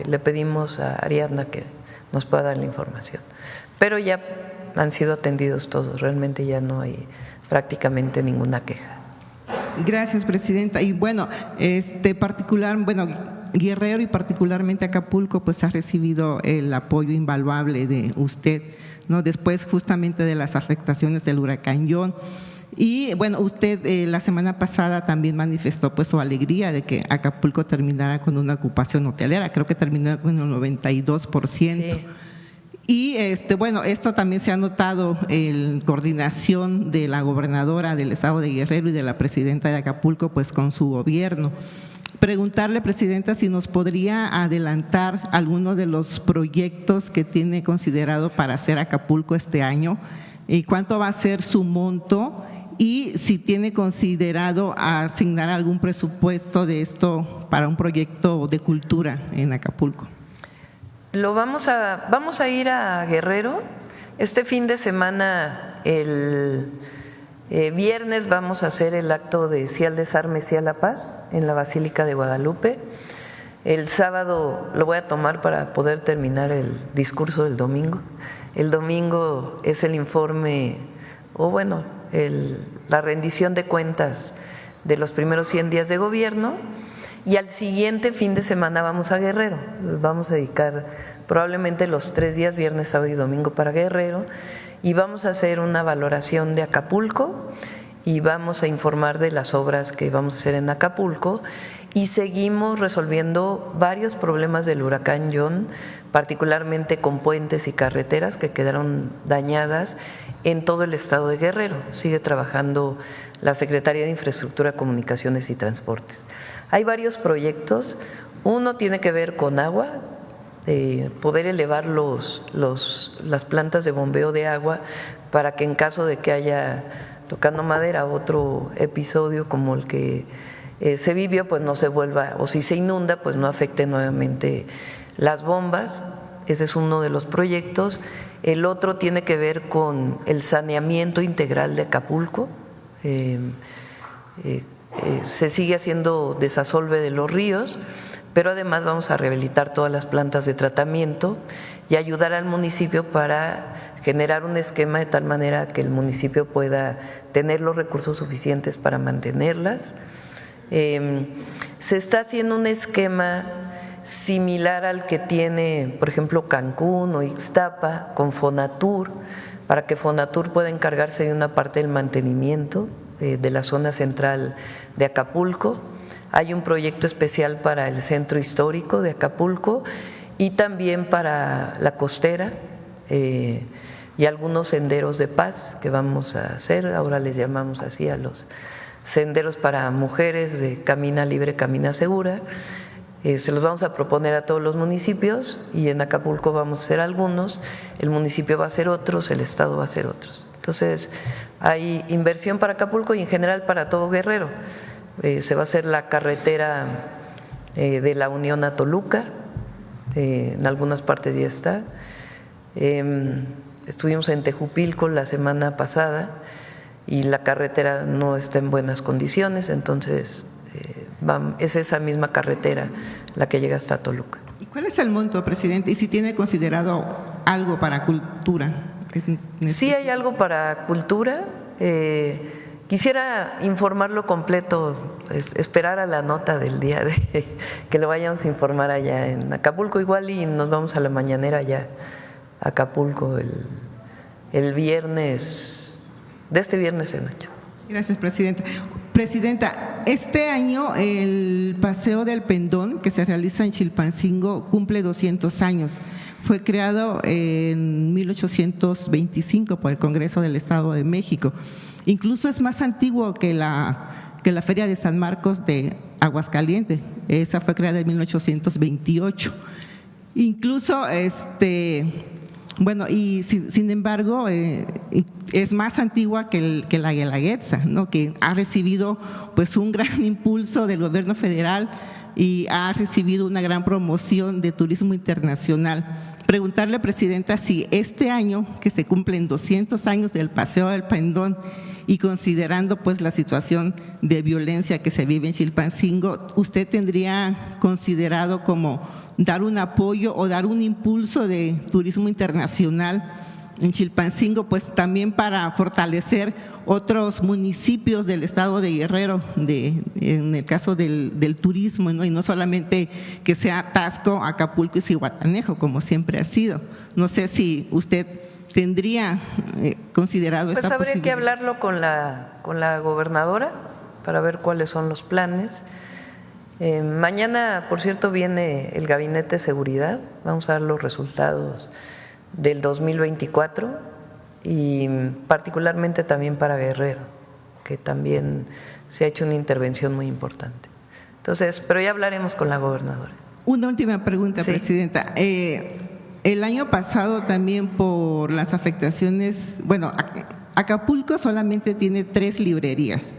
le pedimos a Ariadna que nos pueda dar la información. Pero ya han sido atendidos todos, realmente ya no hay prácticamente ninguna queja. Gracias, presidenta. Y bueno, Guerrero y particularmente Acapulco pues ha recibido el apoyo invaluable de usted, ¿no? Después justamente de las afectaciones del huracán John. Y bueno, usted la semana pasada también manifestó pues su alegría de que Acapulco terminara con una ocupación hotelera, creo que terminó con el 92%. Sí. Y bueno, esto también se ha notado en coordinación de la gobernadora del estado de Guerrero y de la presidenta de Acapulco pues con su gobierno. Preguntarle, presidenta, si nos podría adelantar alguno de los proyectos que tiene considerado para hacer Acapulco este año y cuánto va a ser su monto y si tiene considerado asignar algún presupuesto de esto para un proyecto de cultura en Acapulco. Vamos a ir a Guerrero. Este fin de semana, el viernes, vamos a hacer el acto de Sí al Desarme, Sí a la Paz en la Basílica de Guadalupe. El sábado lo voy a tomar para poder terminar el discurso del domingo. El domingo es el informe, la rendición de cuentas de los primeros 100 días de gobierno. Y al siguiente fin de semana vamos a Guerrero. Vamos a dedicar probablemente los 3 días, viernes, sábado y domingo, para Guerrero. Y vamos a hacer una valoración de Acapulco y vamos a informar de las obras que vamos a hacer en Acapulco. Y seguimos resolviendo varios problemas del huracán John, particularmente con puentes y carreteras que quedaron dañadas en todo el estado de Guerrero. Sigue trabajando la Secretaría de Infraestructura, Comunicaciones y Transportes. Hay varios proyectos. Uno tiene que ver con agua, poder elevar las plantas de bombeo de agua para que en caso de que haya, tocando madera, otro episodio como el que se vivió, pues no se vuelva, o si se inunda, pues no afecte nuevamente las bombas. Ese es uno de los proyectos. El otro tiene que ver con el saneamiento integral de Acapulco. Se sigue haciendo desasolve de los ríos, pero además vamos a rehabilitar todas las plantas de tratamiento y ayudar al municipio para generar un esquema de tal manera que el municipio pueda tener los recursos suficientes para mantenerlas. Se está haciendo un esquema similar al que tiene, por ejemplo, Cancún o Ixtapa con Fonatur, para que Fonatur pueda encargarse de una parte del mantenimiento de la zona central de Acapulco. Hay un proyecto especial para el centro histórico de Acapulco y también para la costera y algunos senderos de paz que vamos a hacer. Ahora les llamamos así a los senderos para mujeres de Camina Libre, Camina Segura. Se los vamos a proponer a todos los municipios y en Acapulco vamos a hacer algunos, el municipio va a hacer otros, el estado va a hacer otros. Entonces hay inversión para Acapulco y en general para todo Guerrero. Se va a hacer la carretera de la Unión a Toluca, en algunas partes ya está. Estuvimos en Tejupilco la semana pasada y la carretera no está en buenas condiciones, entonces es esa misma carretera la que llega hasta Toluca. ¿Y cuál es el monto, presidente? ¿Y si tiene considerado algo para cultura? Sí hay algo para cultura. Quisiera informarlo completo, esperar a la nota del día de que lo vayamos a informar allá en Acapulco igual y nos vamos a la mañanera allá a Acapulco el viernes, de este viernes en ocho. Gracias, presidenta. Presidenta, este año el Paseo del Pendón que se realiza en Chilpancingo cumple 200 años. Fue creado en 1825 por el Congreso del Estado de México. Incluso es más antiguo que la Feria de San Marcos de Aguascalientes. Esa fue creada en 1828. Incluso y sin embargo es más antigua que la Guelaguetza, ¿no? Que ha recibido pues un gran impulso del gobierno federal y ha recibido una gran promoción de turismo internacional. Preguntarle, presidenta, si este año que se cumplen 200 años del Paseo del Pendón y considerando pues la situación de violencia que se vive en Chilpancingo, ¿usted tendría considerado como dar un apoyo o dar un impulso de turismo internacional en Chilpancingo, pues también para fortalecer otros municipios del estado de Guerrero, en el caso del turismo, ¿no? Y no solamente que sea Taxco, Acapulco y Zihuatanejo, como siempre ha sido. No sé si usted tendría considerado esta posibilidad. Pues habría que hablarlo con la gobernadora para ver cuáles son los planes. Mañana, por cierto, viene el Gabinete de Seguridad, vamos a ver los resultados del 2024 y particularmente también para Guerrero, que también se ha hecho una intervención muy importante. Entonces, pero ya hablaremos con la gobernadora. Una última pregunta, sí, Presidenta. El año pasado también por las afectaciones, bueno, Acapulco solamente tiene 3 librerías.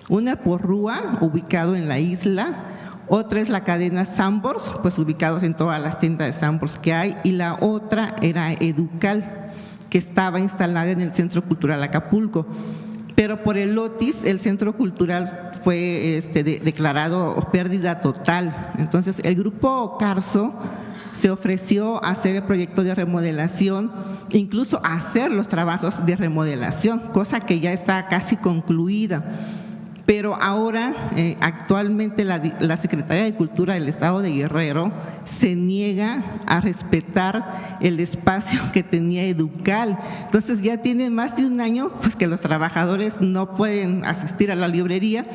Una Porrúa, ubicado en la isla, otra es la cadena Sanborns, pues ubicados en todas las tiendas de Sanborns que hay, y la otra era Educal, que estaba instalada en el Centro Cultural Acapulco. Pero por el Otis, el Centro Cultural fue declarado pérdida total. Entonces, el Grupo Carso se ofreció a hacer el proyecto de remodelación, incluso a hacer los trabajos de remodelación, cosa que ya está casi concluida. Pero ahora, actualmente, la Secretaría de Cultura del Estado de Guerrero se niega a respetar el espacio que tenía Educal. Entonces ya tiene más de un año pues, que los trabajadores no pueden asistir a la librería,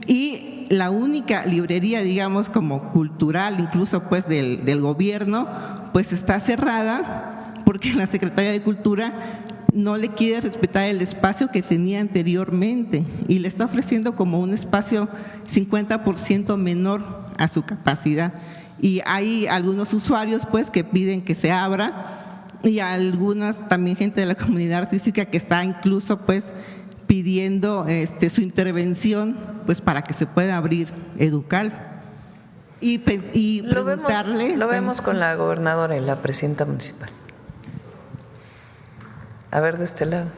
y la única librería, digamos, como cultural, incluso pues del gobierno, pues está cerrada porque la Secretaría de Cultura no le quiere respetar el espacio que tenía anteriormente y le está ofreciendo como un espacio 50% menor a su capacidad. Y hay algunos usuarios pues que piden que se abra, y algunas también gente de la comunidad artística que está incluso pues pidiendo su intervención pues para que se pueda abrir Educal. Y preguntarle… Lo vemos con la gobernadora y la presidenta municipal. A ver, de este lado.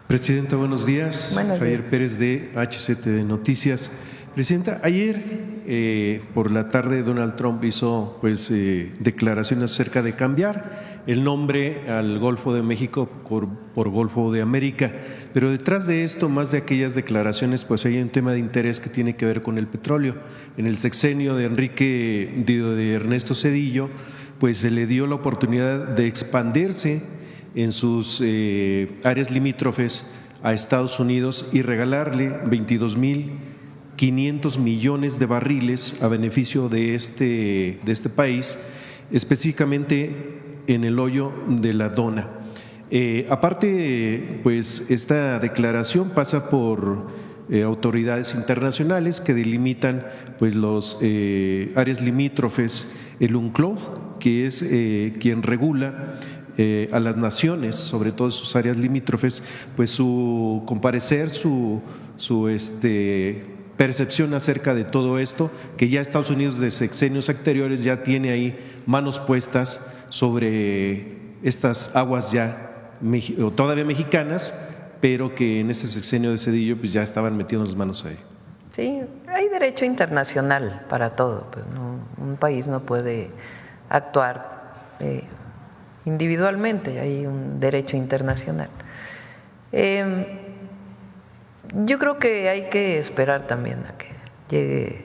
Presidenta, buenos días. Buenos Javier días. Pérez de HCT Noticias. Presidenta, ayer por la tarde Donald Trump hizo pues declaraciones acerca de cambiar el nombre al Golfo de México por Golfo de América, pero detrás de esto, más de aquellas declaraciones, pues hay un tema de interés que tiene que ver con el petróleo. En el sexenio de Ernesto Zedillo, pues se le dio la oportunidad de expandirse en sus áreas limítrofes a Estados Unidos y regalarle 22.500 millones de barriles a beneficio de este país, específicamente en el hoyo de la Dona. Aparte, pues esta declaración pasa por autoridades internacionales que delimitan pues los áreas limítrofes, el UNCLOS, que es quien regula a las naciones, sobre todo sus áreas limítrofes, pues su comparecer, su percepción acerca de todo esto, que ya Estados Unidos de sexenios anteriores ya tiene ahí manos puestas sobre estas aguas ya todavía mexicanas, pero que en ese sexenio de Zedillo pues ya estaban metiendo las manos ahí. Sí, hay derecho internacional para todo, pues no, un país no puede actuar individualmente, hay un derecho internacional. Yo creo que hay que esperar también a que llegue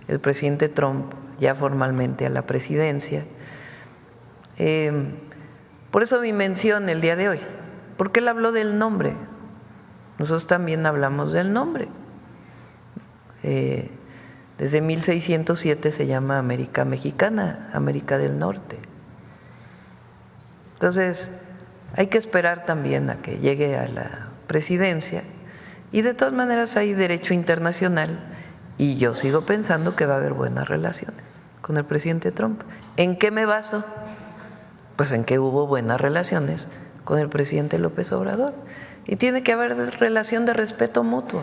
el presidente Trump ya formalmente a la presidencia. Por eso mi mención el día de hoy, porque él habló del nombre. Nosotros también hablamos del nombre. Desde 1607 se llama América Mexicana, América del Norte. Entonces, hay que esperar también a que llegue a la presidencia, y de todas maneras hay derecho internacional, y yo sigo pensando que va a haber buenas relaciones con el presidente Trump. ¿En qué me baso? Pues en que hubo buenas relaciones con el presidente López Obrador, y tiene que haber relación de respeto mutuo,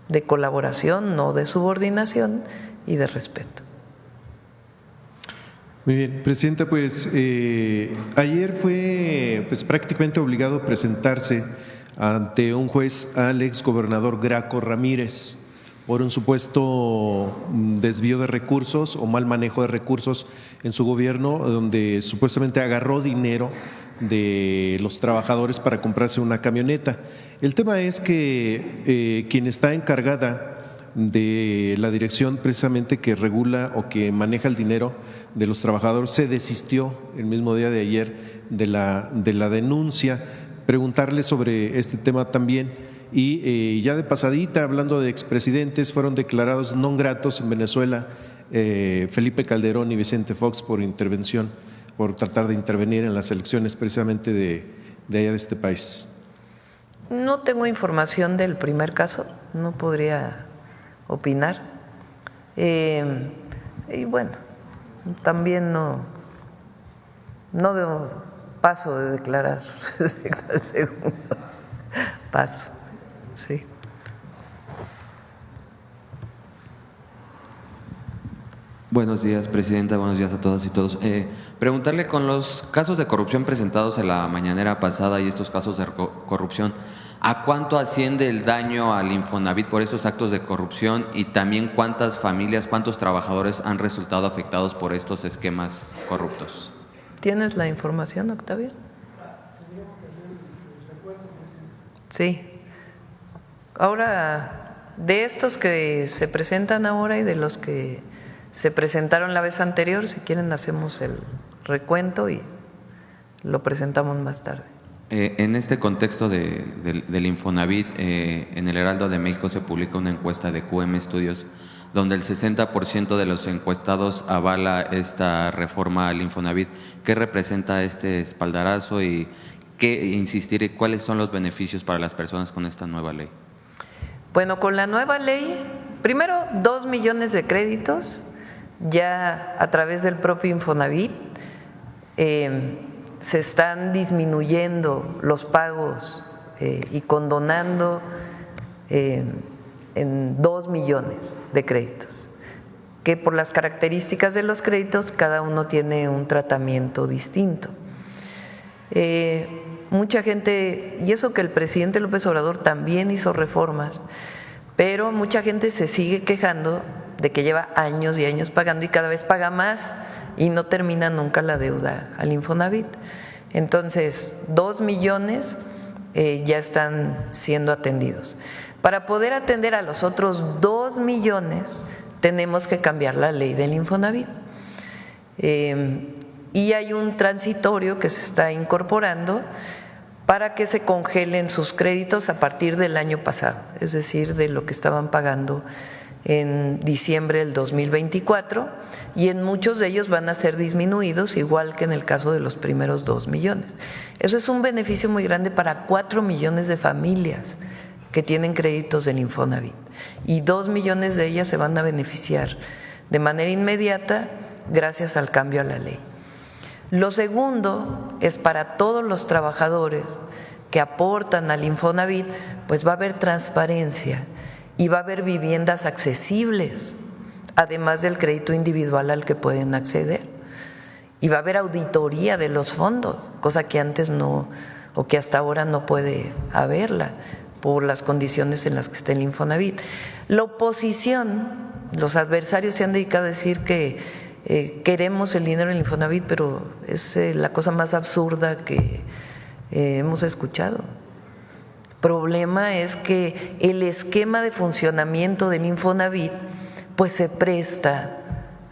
de colaboración, no de subordinación, y de respeto. Muy bien, Presidenta, pues ayer fue pues prácticamente obligado a presentarse ante un juez al exgobernador Graco Ramírez por un supuesto desvío de recursos o mal manejo de recursos en su gobierno, donde supuestamente agarró dinero de los trabajadores para comprarse una camioneta. El tema es que quien está encargada de la dirección precisamente que regula o que maneja el dinero de los trabajadores se desistió el mismo día de ayer de la denuncia. Preguntarle sobre este tema también. Y ya de pasadita, hablando de expresidentes, fueron declarados non gratos en Venezuela Felipe Calderón y Vicente Fox por intervención, por tratar de intervenir en las elecciones precisamente de allá de este país. No tengo información del primer caso, no podría opinar. Y bueno, también no debo paso de declarar respecto al segundo paso. Sí. Buenos días, presidenta. Buenos días a todas y todos. Preguntarle, con los casos de corrupción presentados en la mañanera pasada y estos casos de corrupción, ¿a cuánto asciende el daño al Infonavit por estos actos de corrupción y también cuántas familias, cuántos trabajadores han resultado afectados por estos esquemas corruptos? ¿Tienes la información, Octavio? Sí. Ahora, de estos que se presentan ahora y de los que se presentaron la vez anterior, si quieren hacemos el recuento y lo presentamos más tarde. En este contexto del Infonavit, en el Heraldo de México se publica una encuesta de QM Estudios donde el 60% de los encuestados avala esta reforma al Infonavit. ¿Qué representa este espaldarazo y insistir cuáles son los beneficios para las personas con esta nueva ley? Bueno, con la nueva ley, primero 2 millones de créditos ya a través del propio Infonavit. Se están disminuyendo los pagos y condonando en 2 millones de créditos, que por las características de los créditos cada uno tiene un tratamiento distinto. Mucha gente, y eso que el presidente López Obrador también hizo reformas, pero mucha gente se sigue quejando de que lleva años y años pagando y cada vez paga más y no termina nunca la deuda al Infonavit. Entonces, 2 millones ya están siendo atendidos. Para poder atender a los otros 2 millones, tenemos que cambiar la ley del Infonavit. Y hay un transitorio que se está incorporando para que se congelen sus créditos a partir del año pasado, es decir, de lo que estaban pagando en diciembre del 2024, y en muchos de ellos van a ser disminuidos, igual que en el caso de los primeros 2 millones. Eso es un beneficio muy grande para 4 millones de familias que tienen créditos del Infonavit, y 2 millones de ellas se van a beneficiar de manera inmediata gracias al cambio a la ley. Lo segundo es para todos los trabajadores que aportan al Infonavit, pues va a haber transparencia y va a haber viviendas accesibles, además del crédito individual al que pueden acceder. Y va a haber auditoría de los fondos, cosa que antes no, o que hasta ahora no puede haberla por las condiciones en las que está el Infonavit. La oposición, los adversarios se han dedicado a decir que queremos el dinero del Infonavit, pero es la cosa más absurda que hemos escuchado. El problema es que el esquema de funcionamiento del Infonavit pues se presta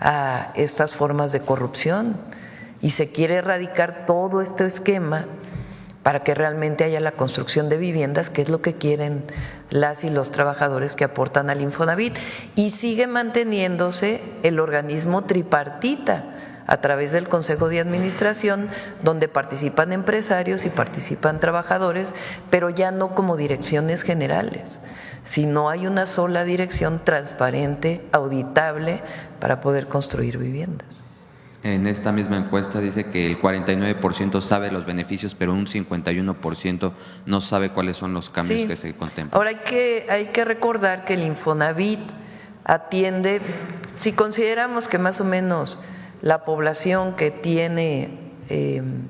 a estas formas de corrupción y se quiere erradicar todo este esquema para que realmente haya la construcción de viviendas, que es lo que quieren las y los trabajadores que aportan al Infonavit, y sigue manteniéndose el organismo tripartita a través del Consejo de Administración, donde participan empresarios y participan trabajadores, pero ya no como direcciones generales, sino hay una sola dirección transparente, auditable, para poder construir viviendas. En esta misma encuesta dice que el 49% sabe los beneficios, pero un 51% no sabe cuáles son los cambios que se contemplan. Ahora hay que recordar que el Infonavit atiende, si consideramos que más o menos la población que tiene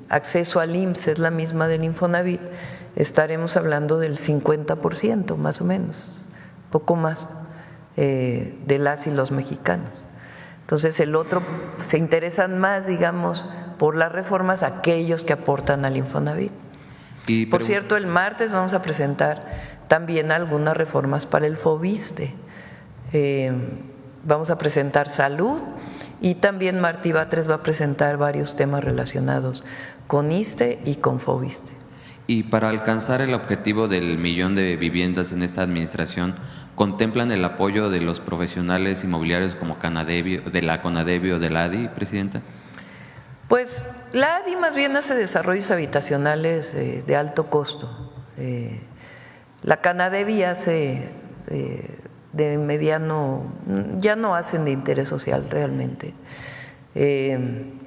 acceso al IMSS es la misma del Infonavit, estaremos hablando del 50% más o menos, poco más. de las y los mexicanos. Entonces el otro se interesan más, digamos, por las reformas aquellos que aportan al Infonavit. Por cierto, el martes vamos a presentar también algunas reformas para el FOBISSSTE. Vamos a presentar salud y también Martí Batres va a presentar varios temas relacionados con ISSSTE y con FOBISSSTE. Y para alcanzar el objetivo del 1,000,000 de viviendas en esta administración, ¿contemplan el apoyo de los profesionales inmobiliarios como de la CONADEVI o de la ADI, Presidenta? Pues la ADI más bien hace desarrollos habitacionales de alto costo. La CONADEVI hace de mediano, ya no hacen de interés social realmente,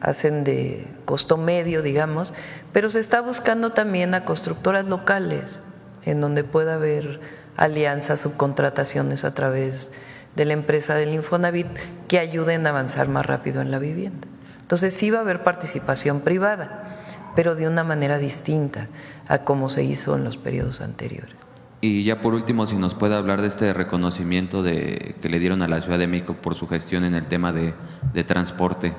hacen de costo medio, digamos, pero se está buscando también a constructoras locales en donde pueda haber alianzas, subcontrataciones a través de la empresa del Infonavit que ayuden a avanzar más rápido en la vivienda. Entonces sí va a haber participación privada, pero de una manera distinta a como se hizo en los periodos anteriores. Y ya por último, si nos puede hablar de este reconocimiento que le dieron a la Ciudad de México por su gestión en el tema de transporte.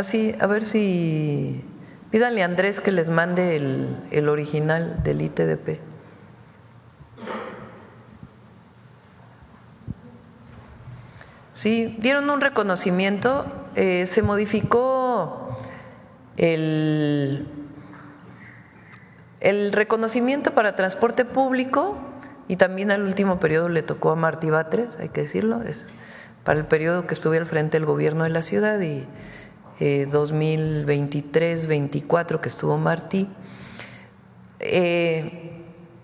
Sí, a ver si… Pídanle a Andrés que les mande el original del ITDP. Sí, dieron un reconocimiento, se modificó el reconocimiento para transporte público y también al último periodo le tocó a Martí Batres, hay que decirlo, es para el periodo que estuve al frente del gobierno de la ciudad y 2023-24 que estuvo Martí.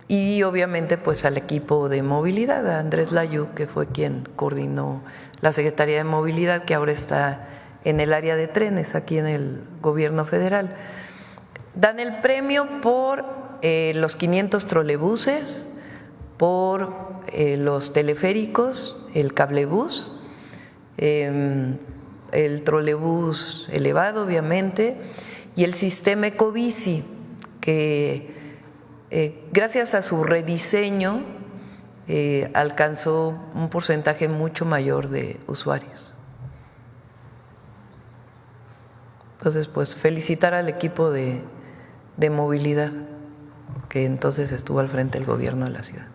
Y obviamente pues al equipo de movilidad, a Andrés Layú, que fue quien coordinó la Secretaría de Movilidad, que ahora está en el área de trenes aquí en el gobierno federal. Dan el premio por los 500 trolebuses, por los teleféricos, el cablebús, el trolebús elevado obviamente y el sistema Ecobici, que gracias a su rediseño alcanzó un porcentaje mucho mayor de usuarios. Entonces, pues felicitar al equipo de movilidad que entonces estuvo al frente del gobierno de la ciudad.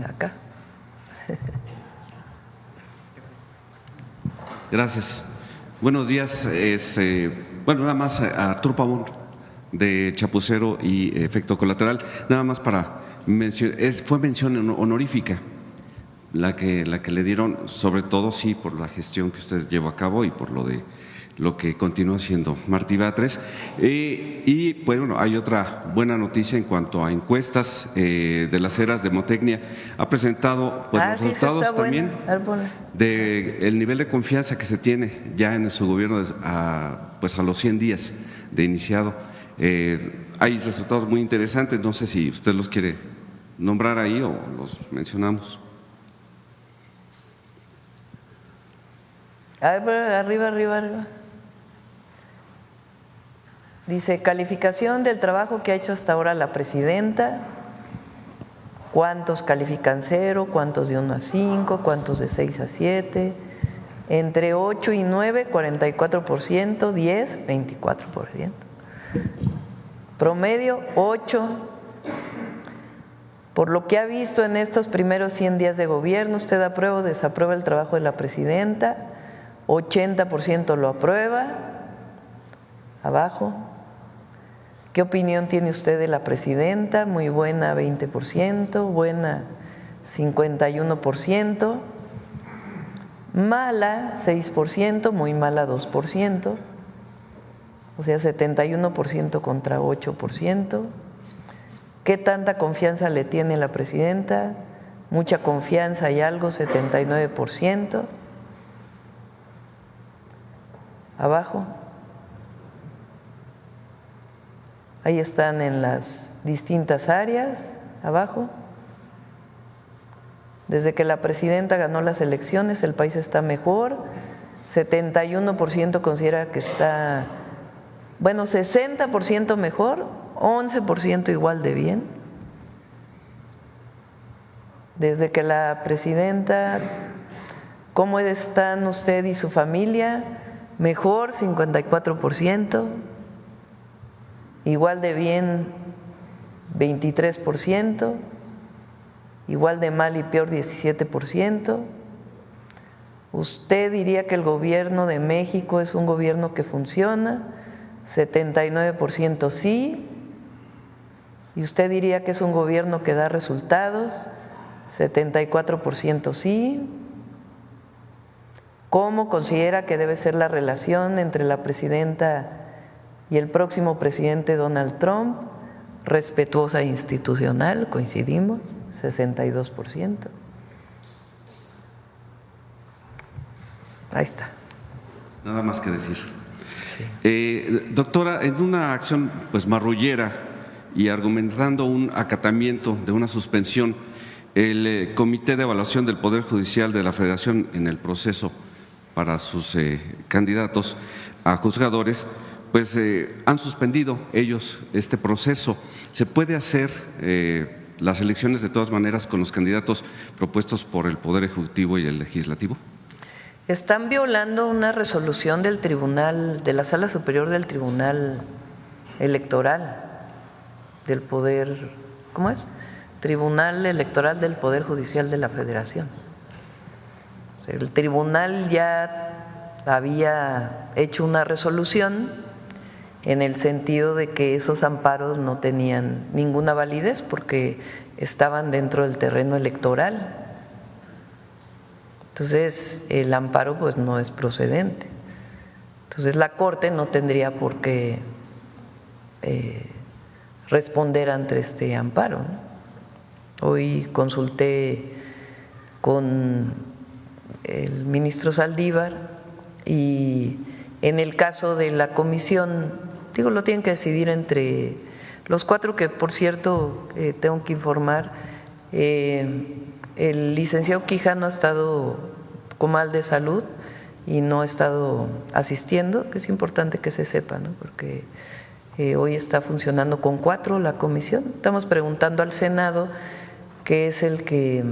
Acá. Gracias. Buenos días. Nada más a Arturo Pavón, de Chapucero y Efecto Colateral. Nada más para mencionar, fue mención honorífica la que le dieron, sobre todo sí por la gestión que usted llevó a cabo y por lo que continúa haciendo Martí Batres. Y pues bueno, hay otra buena noticia en cuanto a encuestas de las eras de Demotecnia. Ha presentado pues, los resultados también del nivel de confianza que se tiene ya en su gobierno pues a los 100 días de iniciado. Hay resultados muy interesantes, no sé si usted los quiere nombrar ahí o los mencionamos. A ver, arriba. Dice, calificación del trabajo que ha hecho hasta ahora la presidenta, cuántos califican 0, cuántos de 1 a 5, cuántos de 6 a 7, entre 8 y 9, 44%, 10, 24%. Promedio 8. Por lo que ha visto en estos primeros 100 días de gobierno, ¿usted aprueba o desaprueba el trabajo de la presidenta? 80% lo aprueba. Abajo. ¿Qué opinión tiene usted de la presidenta? Muy buena, 20%, buena, 51%, mala, 6%, muy mala, 2%. O sea, 71% contra 8%. ¿Qué tanta confianza le tiene la presidenta? Mucha confianza y algo, 79%. Abajo. Ahí están en las distintas áreas, abajo. Desde que la presidenta ganó las elecciones, el país está mejor. 71% considera que está… Bueno, 60% mejor, 11% igual de bien. Desde que la presidenta, ¿cómo están usted y su familia? Mejor, 54%. Igual de bien, 23%. Igual de mal y peor, 17%. ¿Usted diría que el gobierno de México es un gobierno que funciona? 79% sí. ¿Y usted diría que es un gobierno que da resultados? 74% sí. ¿Cómo considera que debe ser la relación entre la presidenta y el próximo presidente Donald Trump? Respetuosa e institucional, coincidimos, 62%. Ahí está. Nada más que decir. Sí. Doctora, en una acción pues marrullera y argumentando un acatamiento de una suspensión, el Comité de Evaluación del Poder Judicial de la Federación en el proceso para sus candidatos a juzgadores, pues han suspendido ellos este proceso. ¿Se puede hacer las elecciones de todas maneras con los candidatos propuestos por el Poder Ejecutivo y el Legislativo? Están violando una resolución del Tribunal, de la Sala Superior del Tribunal Electoral del Poder, ¿cómo es? Tribunal Electoral del Poder Judicial de la Federación. O sea, el tribunal ya había hecho una resolución en el sentido de que esos amparos no tenían ninguna validez porque estaban dentro del terreno electoral. Entonces, el amparo pues no es procedente. Entonces, la Corte no tendría por qué responder ante este amparo, ¿no? Hoy consulté con el ministro Saldívar y en el caso de la comisión, digo, lo tienen que decidir entre los cuatro, que por cierto tengo que informar, el licenciado Quijano ha estado con mal de salud y no ha estado asistiendo, que es importante que se sepa, ¿no? Porque hoy está funcionando con 4 la comisión. Estamos preguntando al Senado, que es el que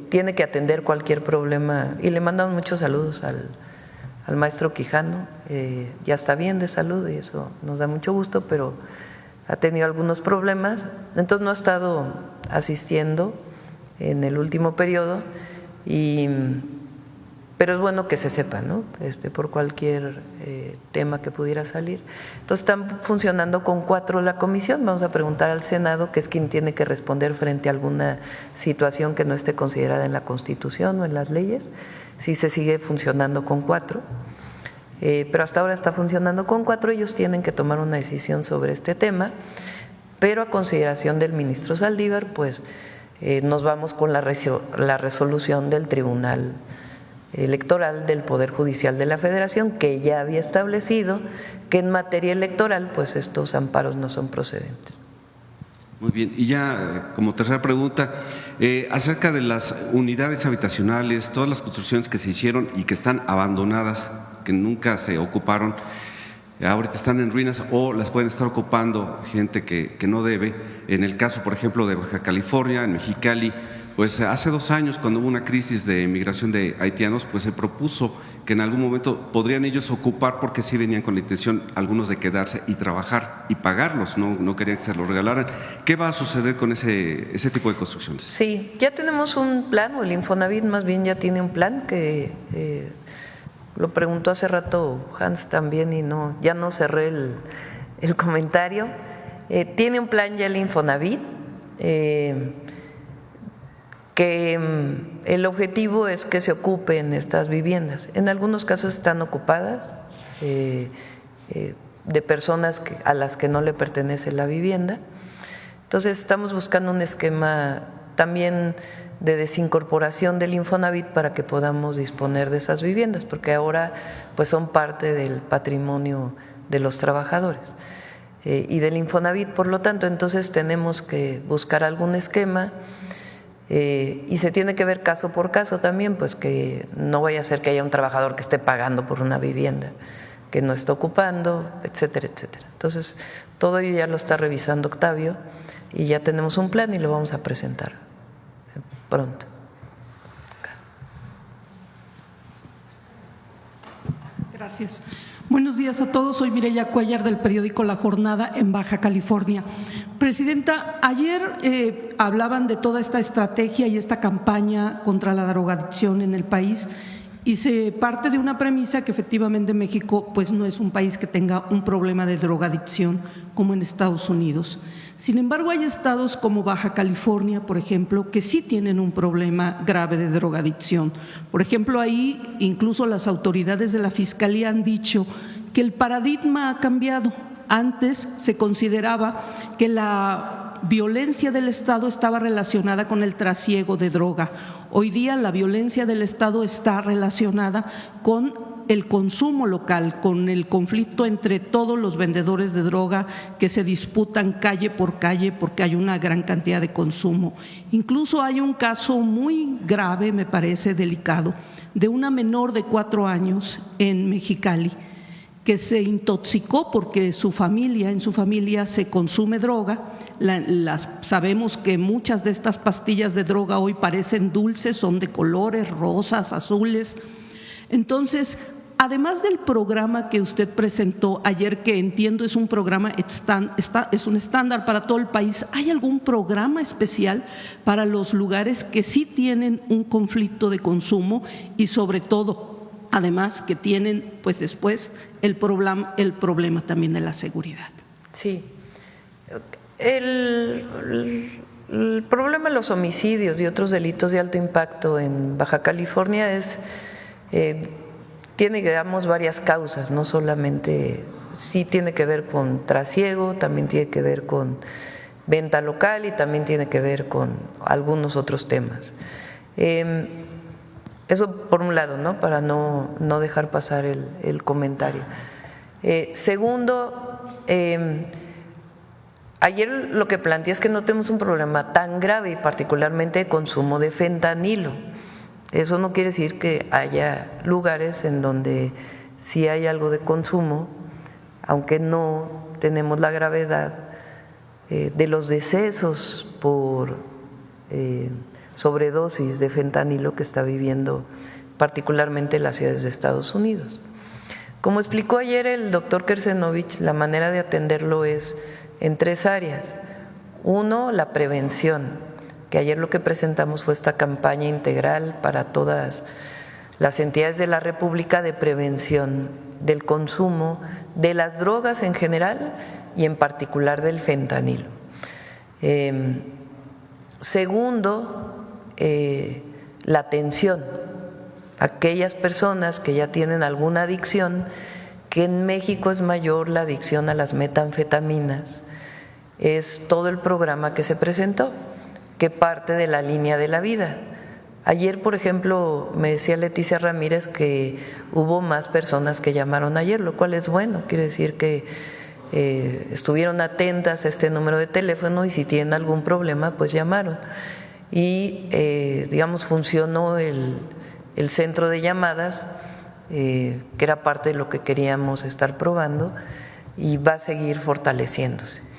tiene que atender cualquier problema, y le mandamos muchos saludos al maestro Quijano. Ya está bien de salud y eso nos da mucho gusto, pero ha tenido algunos problemas, entonces no ha estado asistiendo en el último periodo, pero es bueno que se sepa, ¿no? Por cualquier tema que pudiera salir. Entonces están funcionando con 4 la comisión. Vamos a preguntar al Senado, que es quien tiene que responder frente a alguna situación que no esté considerada en la Constitución o en las leyes, si se sigue funcionando con 4. Pero hasta ahora está funcionando con 4, ellos tienen que tomar una decisión sobre este tema, pero a consideración del ministro Saldívar, pues nos vamos con la resolución del Tribunal Electoral del Poder Judicial de la Federación, que ya había establecido que en materia electoral, pues estos amparos no son procedentes. Muy bien, y ya como tercera pregunta, acerca de las unidades habitacionales, todas las construcciones que se hicieron y que están abandonadas, que nunca se ocuparon, ahorita están en ruinas o las pueden estar ocupando gente que no debe. En el caso, por ejemplo, de Baja California, en Mexicali, pues hace 2 años, cuando hubo una crisis de migración de haitianos, pues se propuso que en algún momento podrían ellos ocupar, porque sí venían con la intención algunos de quedarse y trabajar y pagarlos, no querían que se los regalaran. ¿Qué va a suceder con ese tipo de construcciones? Sí, ya tenemos un plan, o el Infonavit más bien ya tiene un plan, que lo preguntó hace rato Hans también y ya no cerré el comentario. Tiene un plan ya el Infonavit, que el objetivo es que se ocupen estas viviendas. En algunos casos están ocupadas de personas a las que no le pertenece la vivienda. Entonces estamos buscando un esquema también de desincorporación del Infonavit para que podamos disponer de esas viviendas, porque ahora pues son parte del patrimonio de los trabajadores y del Infonavit. Por lo tanto, entonces tenemos que buscar algún esquema. Y se tiene que ver caso por caso también, pues que no vaya a ser que haya un trabajador que esté pagando por una vivienda que no está ocupando, etcétera, etcétera. Entonces, todo ello ya lo está revisando Octavio y ya tenemos un plan y lo vamos a presentar pronto. Gracias. Buenos días a todos. Soy Mireya Cuellar del periódico La Jornada en Baja California. Presidenta, ayer hablaban de toda esta estrategia y esta campaña contra la drogadicción en el país y se parte de una premisa que efectivamente México pues no es un país que tenga un problema de drogadicción como en Estados Unidos. Sin embargo, hay estados como Baja California, por ejemplo, que sí tienen un problema grave de drogadicción. Por ejemplo, ahí incluso las autoridades de la Fiscalía han dicho que el paradigma ha cambiado. Antes se consideraba que la violencia del Estado estaba relacionada con el trasiego de droga. Hoy día la violencia del Estado está relacionada con el consumo local, con el conflicto entre todos los vendedores de droga que se disputan calle por calle porque hay una gran cantidad de consumo. Incluso hay un caso muy grave, me parece delicado, de una menor de 4 años en Mexicali que se intoxicó porque en su familia se consume droga. Sabemos que muchas de estas pastillas de droga hoy parecen dulces, son de colores rosas, azules. Entonces, además del programa que usted presentó ayer, que entiendo es un programa es un estándar para todo el país, ¿hay algún programa especial para los lugares que sí tienen un conflicto de consumo y sobre todo, además, que tienen pues después el problema también de la seguridad? Sí. El problema de los homicidios y otros delitos de alto impacto en Baja California tiene, digamos, varias causas, no solamente, sí tiene que ver con trasiego, también tiene que ver con venta local y también tiene que ver con algunos otros temas. Eso por un lado, ¿no? Para no dejar pasar el comentario. Segundo, ayer lo que planteé es que no tenemos un problema tan grave y particularmente de consumo de fentanilo. Eso no quiere decir que haya lugares en donde sí hay algo de consumo, aunque no tenemos la gravedad de los decesos por sobredosis de fentanilo que está viviendo particularmente las ciudades de Estados Unidos. Como explicó ayer el doctor Kersenovich, la manera de atenderlo es en 3 áreas. Uno, la prevención, que ayer lo que presentamos fue esta campaña integral para todas las entidades de la República de prevención del consumo de las drogas en general y en particular del fentanilo. Segundo, la atención a aquellas personas que ya tienen alguna adicción, que en México es mayor la adicción a las metanfetaminas. Es todo el programa que se presentó, que parte de la línea de la vida. Ayer, por ejemplo, me decía Leticia Ramírez que hubo más personas que llamaron ayer, lo cual es bueno, quiere decir que estuvieron atentas a este número de teléfono y si tienen algún problema, pues llamaron. Y, digamos, funcionó el centro de llamadas, que era parte de lo que queríamos estar probando y va a seguir fortaleciéndose.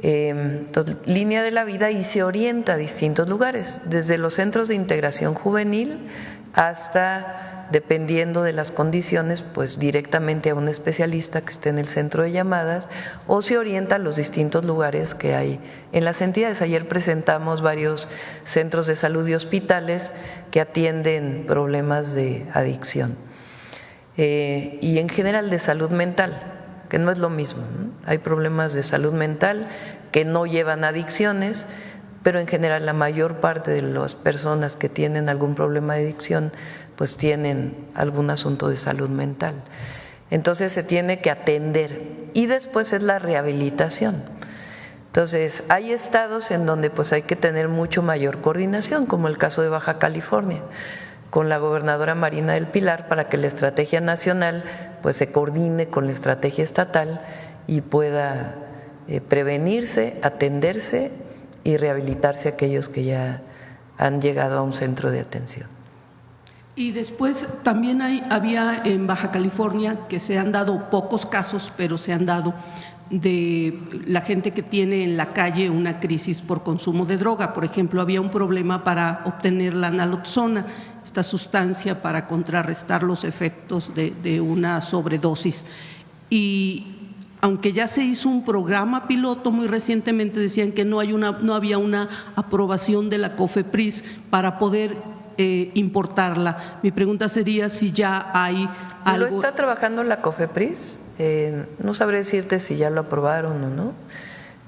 Entonces, línea de la vida y se orienta a distintos lugares, desde los centros de integración juvenil hasta, dependiendo de las condiciones, pues directamente a un especialista que esté en el centro de llamadas o se orienta a los distintos lugares que hay en las entidades. Ayer presentamos varios centros de salud y hospitales que atienden problemas de adicción y en general de salud mental, que no es lo mismo, ¿no? Hay problemas de salud mental que no llevan adicciones, pero en general la mayor parte de las personas que tienen algún problema de adicción pues tienen algún asunto de salud mental. Entonces se tiene que atender y después es la rehabilitación. Entonces hay estados en donde pues hay que tener mucho mayor coordinación, como el caso de Baja California, con la gobernadora Marina del Pilar, para que la estrategia nacional pues se coordine con la estrategia estatal y pueda prevenirse, atenderse y rehabilitarse aquellos que ya han llegado a un centro de atención. Y después también había en Baja California, que se han dado pocos casos, pero se han dado, la gente que tiene en la calle una crisis por consumo de droga. Por ejemplo, había un problema para obtener la naloxona, esta sustancia para contrarrestar los efectos de una sobredosis. Y aunque ya se hizo un programa piloto muy recientemente, decían que no había una aprobación de la COFEPRIS para poder importarla. Mi pregunta sería si ya hay algo… ¿Lo está trabajando la COFEPRIS? No sabré decirte si ya lo aprobaron o no,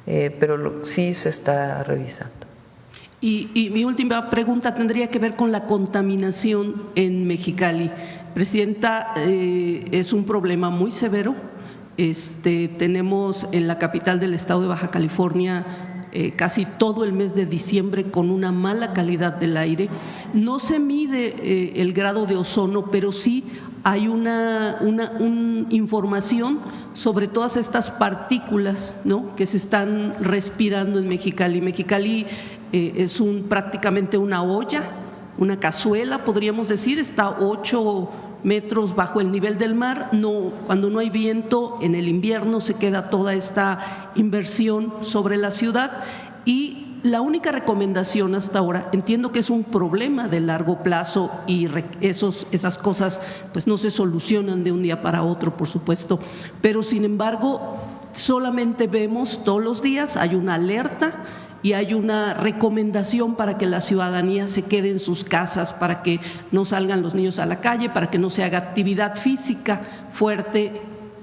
pero sí se está revisando. Y mi última pregunta tendría que ver con la contaminación en Mexicali. Presidenta, es un problema muy severo. Tenemos en la capital del estado de Baja California casi todo el mes de diciembre con una mala calidad del aire. No se mide el grado de ozono, pero sí hay una información sobre todas estas partículas, ¿no?, que se están respirando en Mexicali. Mexicali es prácticamente una olla, una cazuela, podríamos decir, está 8 metros bajo el nivel del mar. Cuando no hay viento en el invierno se queda toda esta inversión sobre la ciudad, y la única recomendación hasta ahora, entiendo que es un problema de largo plazo y esas cosas pues no se solucionan de un día para otro, por supuesto, pero sin embargo solamente vemos todos los días, hay una alerta y hay una recomendación para que la ciudadanía se quede en sus casas, para que no salgan los niños a la calle, para que no se haga actividad física fuerte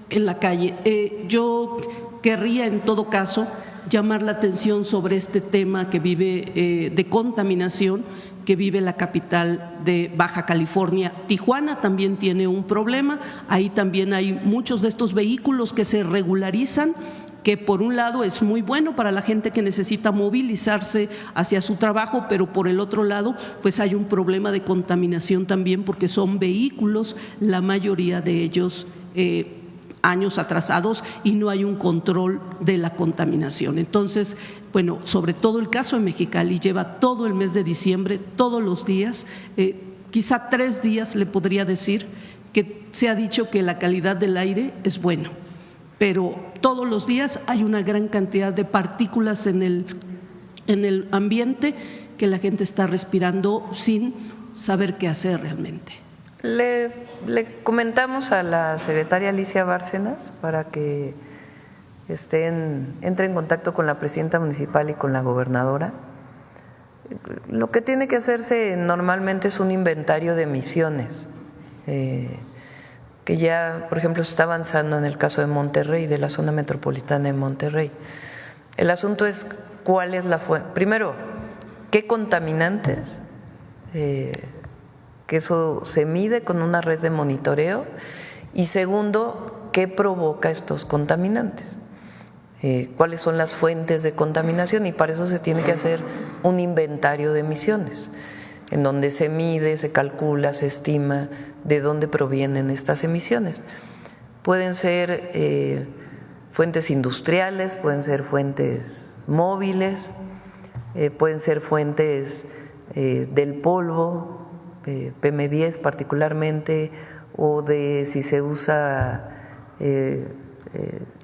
en la calle. Yo querría en todo caso llamar la atención sobre este tema que vive de contaminación que vive la capital de Baja California. Tijuana también tiene un problema, ahí también hay muchos de estos vehículos que se regularizan, que por un lado es muy bueno para la gente que necesita movilizarse hacia su trabajo, pero por el otro lado pues hay un problema de contaminación también, porque son vehículos, la mayoría de ellos años atrasados, y no hay un control de la contaminación. Entonces, bueno, sobre todo el caso de Mexicali lleva todo el mes de diciembre, todos los días, quizá 3 días le podría decir que se ha dicho que la calidad del aire es buena, pero todos los días hay una gran cantidad de partículas en el ambiente que la gente está respirando sin saber qué hacer realmente. Le comentamos a la secretaria Alicia Bárcenas para que entre en contacto con la presidenta municipal y con la gobernadora. Lo que tiene que hacerse normalmente es un inventario de emisiones, que ya, por ejemplo, se está avanzando en el caso de Monterrey, de la zona metropolitana de Monterrey. El asunto es cuál es la fuente. Primero, qué contaminantes, que eso se mide con una red de monitoreo, y segundo, qué provoca estos contaminantes, cuáles son las fuentes de contaminación, y para eso se tiene que hacer un inventario de emisiones, en donde se mide, se calcula, se estima de dónde provienen estas emisiones. Pueden ser fuentes industriales, pueden ser fuentes móviles, pueden ser fuentes del polvo, PM10 particularmente, o de si se usa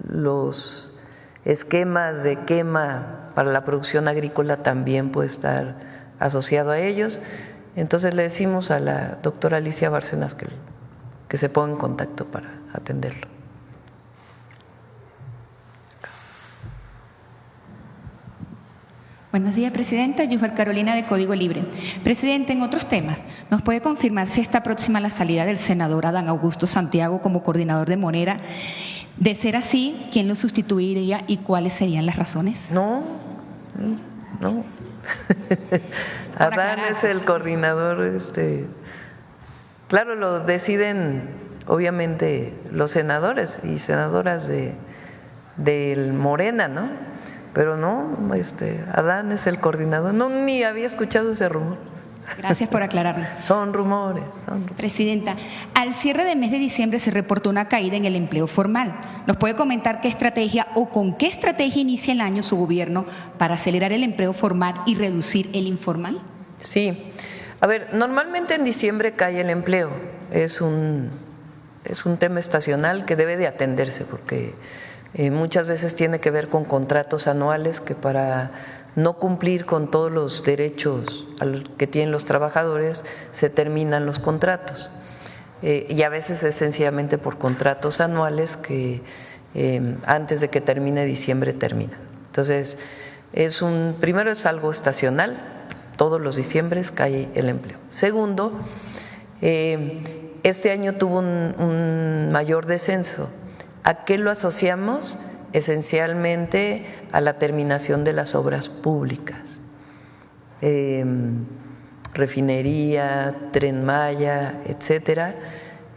los esquemas de quema para la producción agrícola, también puede estar asociado a ellos. Entonces le decimos a la doctora Alicia Bárcenas que se ponga en contacto para atenderlo. Buenos días, Presidenta. Yusbel Carolina, de Código Libre. Presidente, en otros temas, ¿nos puede confirmar si está próxima la salida del senador Adán Augusto Santiago como coordinador de Morena? De ser así, ¿quién lo sustituiría y cuáles serían las razones? No. Adán es el coordinador. Claro, lo deciden obviamente los senadores y senadoras del Morena, ¿no? Pero no, Adán es el coordinador. No, ni había escuchado ese rumor. Gracias por aclararlo. Son rumores. Presidenta, al cierre del mes de diciembre se reportó una caída en el empleo formal. ¿Nos puede comentar qué estrategia o con qué estrategia inicia el año su gobierno para acelerar el empleo formal y reducir el informal? Sí. A ver, normalmente en diciembre cae el empleo. Es un tema estacional que debe de atenderse, porque Muchas veces tiene que ver con contratos anuales que para no cumplir con todos los derechos que tienen los trabajadores se terminan los contratos. Y a veces es sencillamente por contratos anuales que antes de que termine diciembre terminan. Entonces, primero es algo estacional, todos los diciembres cae el empleo. Segundo, este año tuvo un mayor descenso. ¿A qué lo asociamos? Esencialmente a la terminación de las obras públicas. Refinería, Tren Maya, etcétera.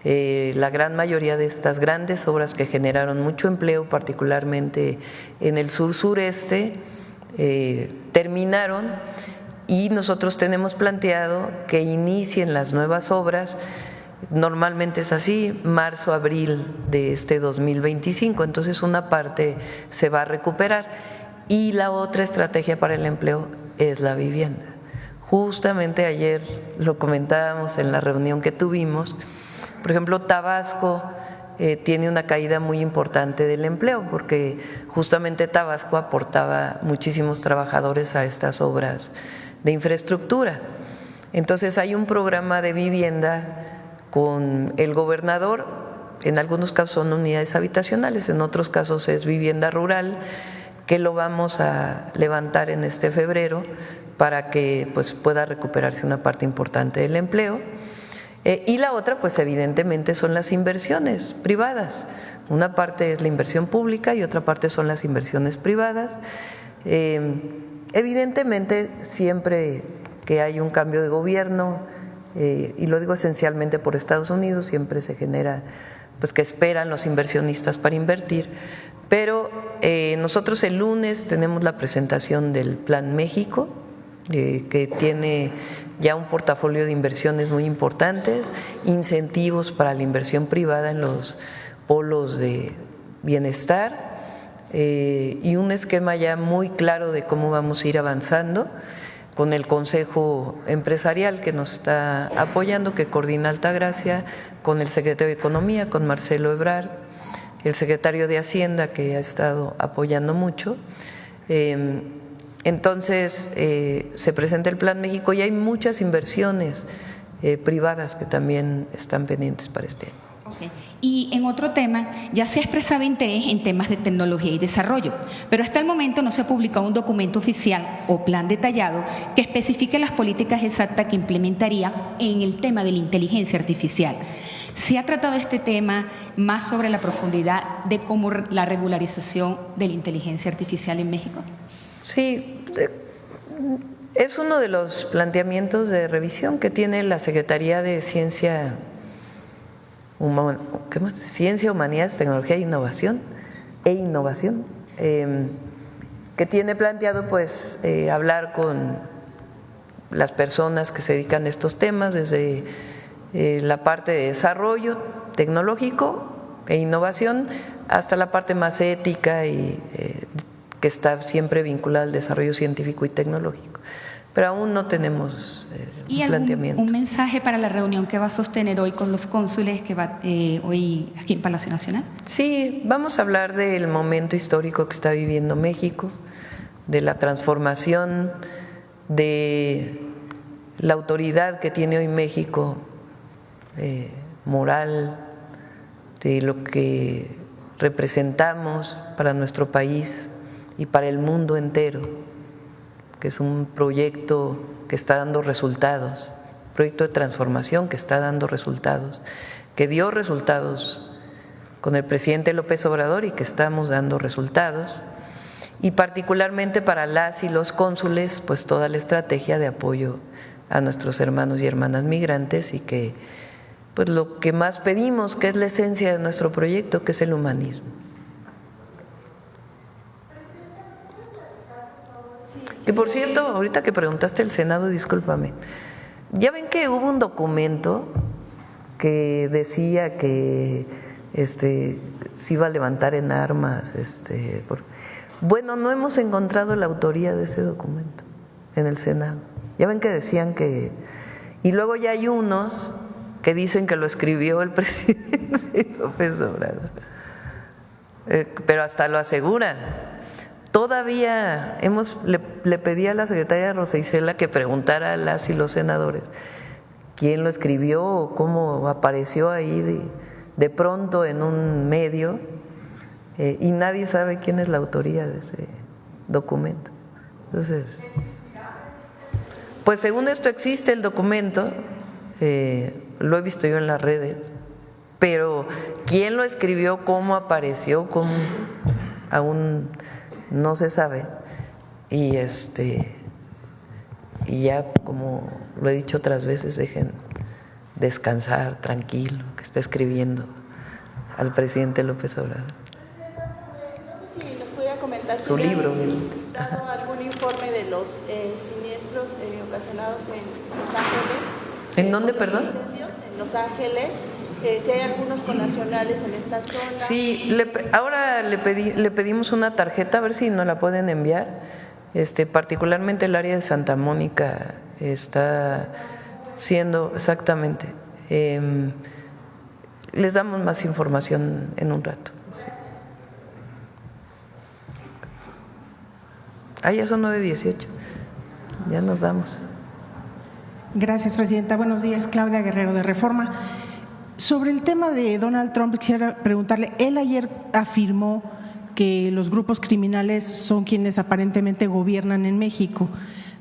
La gran mayoría de estas grandes obras que generaron mucho empleo, particularmente en el sur-sureste, terminaron y nosotros tenemos planteado que inicien las nuevas obras. Normalmente es así, marzo, abril de este 2025, entonces una parte se va a recuperar y la otra estrategia para el empleo es la vivienda. Justamente ayer lo comentábamos en la reunión que tuvimos, por ejemplo, Tabasco tiene una caída muy importante del empleo porque justamente Tabasco aportaba muchísimos trabajadores a estas obras de infraestructura. Entonces hay un programa de vivienda con el gobernador, en algunos casos son unidades habitacionales, en otros casos es vivienda rural, que lo vamos a levantar en este febrero para que pues, pueda recuperarse una parte importante del empleo. Y la otra, pues evidentemente son las inversiones privadas. Una parte es la inversión pública y otra parte son las inversiones privadas. Evidentemente, siempre que hay un cambio de gobierno, y lo digo esencialmente por Estados Unidos, siempre se genera pues que esperan los inversionistas para invertir, pero nosotros el lunes tenemos la presentación del Plan México, que tiene ya un portafolio de inversiones muy importantes, incentivos para la inversión privada en los polos de bienestar y un esquema ya muy claro de cómo vamos a ir avanzando con el Consejo Empresarial que nos está apoyando, que coordina Altagracia, con el secretario de Economía, con Marcelo Ebrard, el secretario de Hacienda que ha estado apoyando mucho. Entonces se presenta el Plan México y hay muchas inversiones privadas que también están pendientes para este año. Okay. Y en otro tema, ya se ha expresado interés en temas de tecnología y desarrollo, pero hasta el momento no se ha publicado un documento oficial o plan detallado que especifique las políticas exactas que implementaría en el tema de la inteligencia artificial. ¿Se ha tratado este tema más sobre la profundidad de cómo la regularización de la inteligencia artificial en México? Sí, es uno de los planteamientos de revisión que tiene la Secretaría de Ciencia, Humanidades, Tecnología e Innovación, que tiene planteado pues hablar con las personas que se dedican a estos temas desde la parte de desarrollo tecnológico e innovación hasta la parte más ética y que está siempre vinculada al desarrollo científico y tecnológico. Pero aún no tenemos un planteamiento. ¿Un mensaje para la reunión que va a sostener hoy con los cónsules que va hoy aquí en Palacio Nacional? Sí, vamos a hablar del momento histórico que está viviendo México, de la transformación, de la autoridad que tiene hoy México moral, de lo que representamos para nuestro país y para el mundo entero, que es un proyecto que está dando resultados, un proyecto de transformación que está dando resultados, que dio resultados con el presidente López Obrador y que estamos dando resultados, y particularmente para las y los cónsules, pues toda la estrategia de apoyo a nuestros hermanos y hermanas migrantes y que pues lo que más pedimos, que es la esencia de nuestro proyecto, que es el humanismo. Que por cierto, ahorita que preguntaste el Senado, discúlpame, ya ven que hubo un documento que decía que se iba a levantar en armas, bueno, no hemos encontrado la autoría de ese documento en el Senado. Ya ven que decían que, y luego ya hay unos que dicen que lo escribió el presidente López Obrador. pero hasta lo aseguran. Todavía le pedí a la secretaria Rosa Isela que preguntara a las y los senadores quién lo escribió o cómo apareció ahí de pronto en un medio, y nadie sabe quién es la autoría de ese documento. Entonces, pues según esto existe el documento, lo he visto yo en las redes, pero quién lo escribió, cómo apareció, cómo, aún no se sabe. Y ya, como lo he dicho otras veces, dejen descansar tranquilo, que está escribiendo al presidente López Obrador. Si nos pudiera comentar su libro. ¿Dado algún informe de los siniestros ocasionados en Los Ángeles? ¿En dónde, perdón? En Los Ángeles. Si hay algunos connacionales en esta zona. Sí, ahora le pedimos una tarjeta, a ver si nos la pueden enviar. Particularmente el área de Santa Mónica está siendo exactamente. Les damos más información en un rato. Ya son 9:18. Ya nos vamos. Gracias, presidenta. Buenos días, Claudia Guerrero de Reforma. Sobre el tema de Donald Trump, quisiera preguntarle, él ayer afirmó que los grupos criminales son quienes aparentemente gobiernan en México.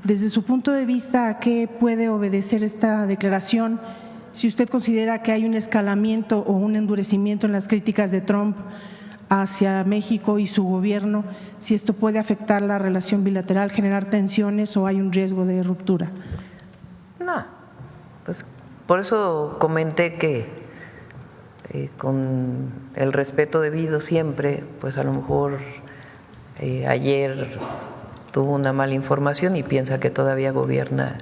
Desde su punto de vista, ¿a qué puede obedecer esta declaración? Si usted considera que hay un escalamiento o un endurecimiento en las críticas de Trump hacia México y su gobierno, si esto puede afectar la relación bilateral, generar tensiones o hay un riesgo de ruptura. No, pues por eso comenté que con el respeto debido siempre, pues a lo mejor ayer tuvo una mala información y piensa que todavía gobierna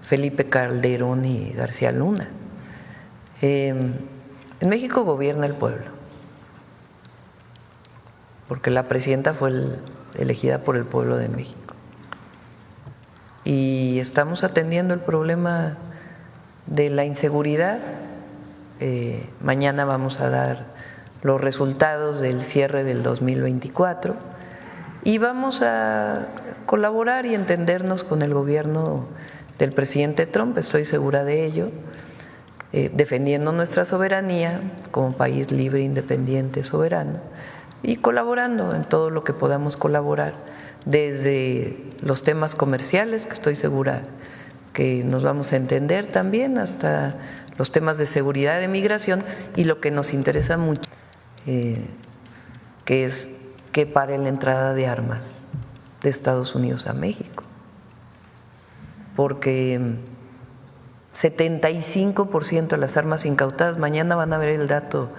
Felipe Calderón y García Luna. En México gobierna el pueblo, porque la presidenta fue elegida por el pueblo de México. Y estamos atendiendo el problema de la inseguridad. Mañana vamos a dar los resultados del cierre del 2024 y vamos a colaborar y entendernos con el gobierno del presidente Trump, estoy segura de ello, defendiendo nuestra soberanía como país libre, independiente, soberano, y colaborando en todo lo que podamos colaborar, desde los temas comerciales, que estoy segura que nos vamos a entender también, hasta los temas de seguridad, de migración, y lo que nos interesa mucho, que es que pare la entrada de armas de Estados Unidos a México, porque 75% de las armas incautadas, mañana van a ver el dato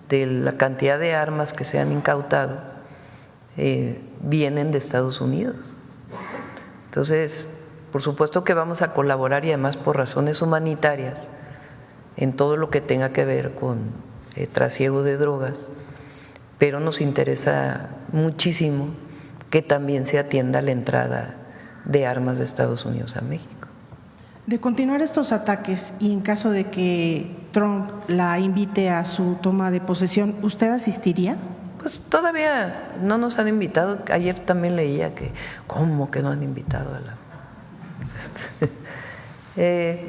de la cantidad de armas que se han incautado, vienen de Estados Unidos. Entonces, por supuesto que vamos a colaborar, y además por razones humanitarias, en todo lo que tenga que ver con trasiego de drogas, pero nos interesa muchísimo que también se atienda la entrada de armas de Estados Unidos a México. De continuar estos ataques y en caso de que Trump la invite a su toma de posesión, ¿usted asistiría? Pues todavía no nos han invitado. Ayer también leía que, ¿cómo que no han invitado a la...?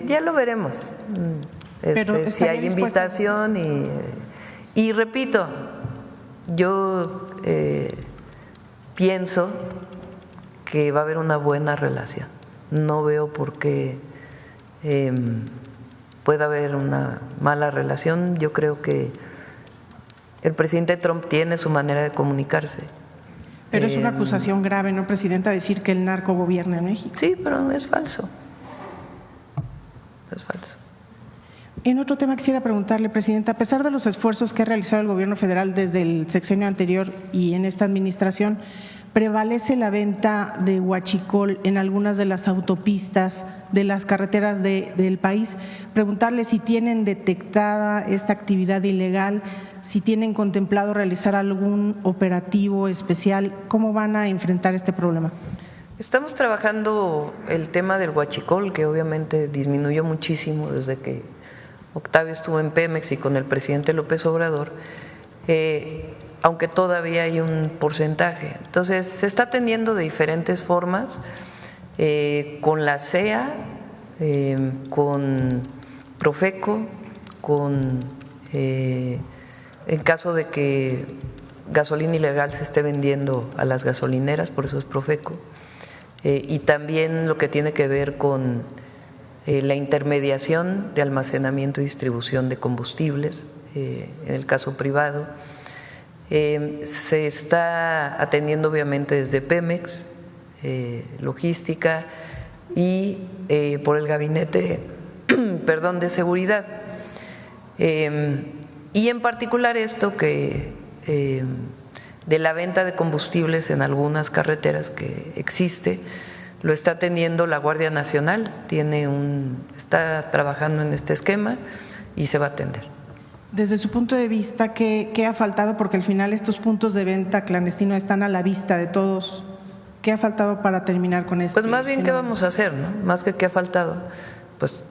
Ya lo veremos. Si hay invitación y repito, yo pienso que va a haber una buena relación. No veo por qué pueda haber una mala relación. Yo creo que el presidente Trump tiene su manera de comunicarse. Pero es una acusación grave, ¿no, presidenta? Decir que el narco gobierna en México. Sí, pero es falso. Es falso. En otro tema quisiera preguntarle, presidenta, a pesar de los esfuerzos que ha realizado el gobierno federal desde el sexenio anterior y en esta administración, prevalece la venta de huachicol en algunas de las autopistas de las carreteras del país. Preguntarle si tienen detectada esta actividad ilegal, si tienen contemplado realizar algún operativo especial, ¿cómo van a enfrentar este problema? Estamos trabajando el tema del huachicol, que obviamente disminuyó muchísimo desde que Octavio estuvo en Pemex y con el presidente López Obrador. aunque todavía hay un porcentaje. Entonces, se está atendiendo de diferentes formas, con la CEA, con Profeco, en caso de que gasolina ilegal se esté vendiendo a las gasolineras, por eso es Profeco, y también lo que tiene que ver con la intermediación de almacenamiento y distribución de combustibles, en el caso privado. Se está atendiendo obviamente desde Pemex, logística, y por el gabinete de seguridad. Y en particular esto que de la venta de combustibles en algunas carreteras que existe, lo está atendiendo la Guardia Nacional, está trabajando en este esquema y se va a atender. Desde su punto de vista, ¿qué ha faltado? Porque al final estos puntos de venta clandestina están a la vista de todos. ¿Qué ha faltado para terminar con esto? Pues más bien, ¿qué vamos a hacer, no? Más que qué ha faltado, pues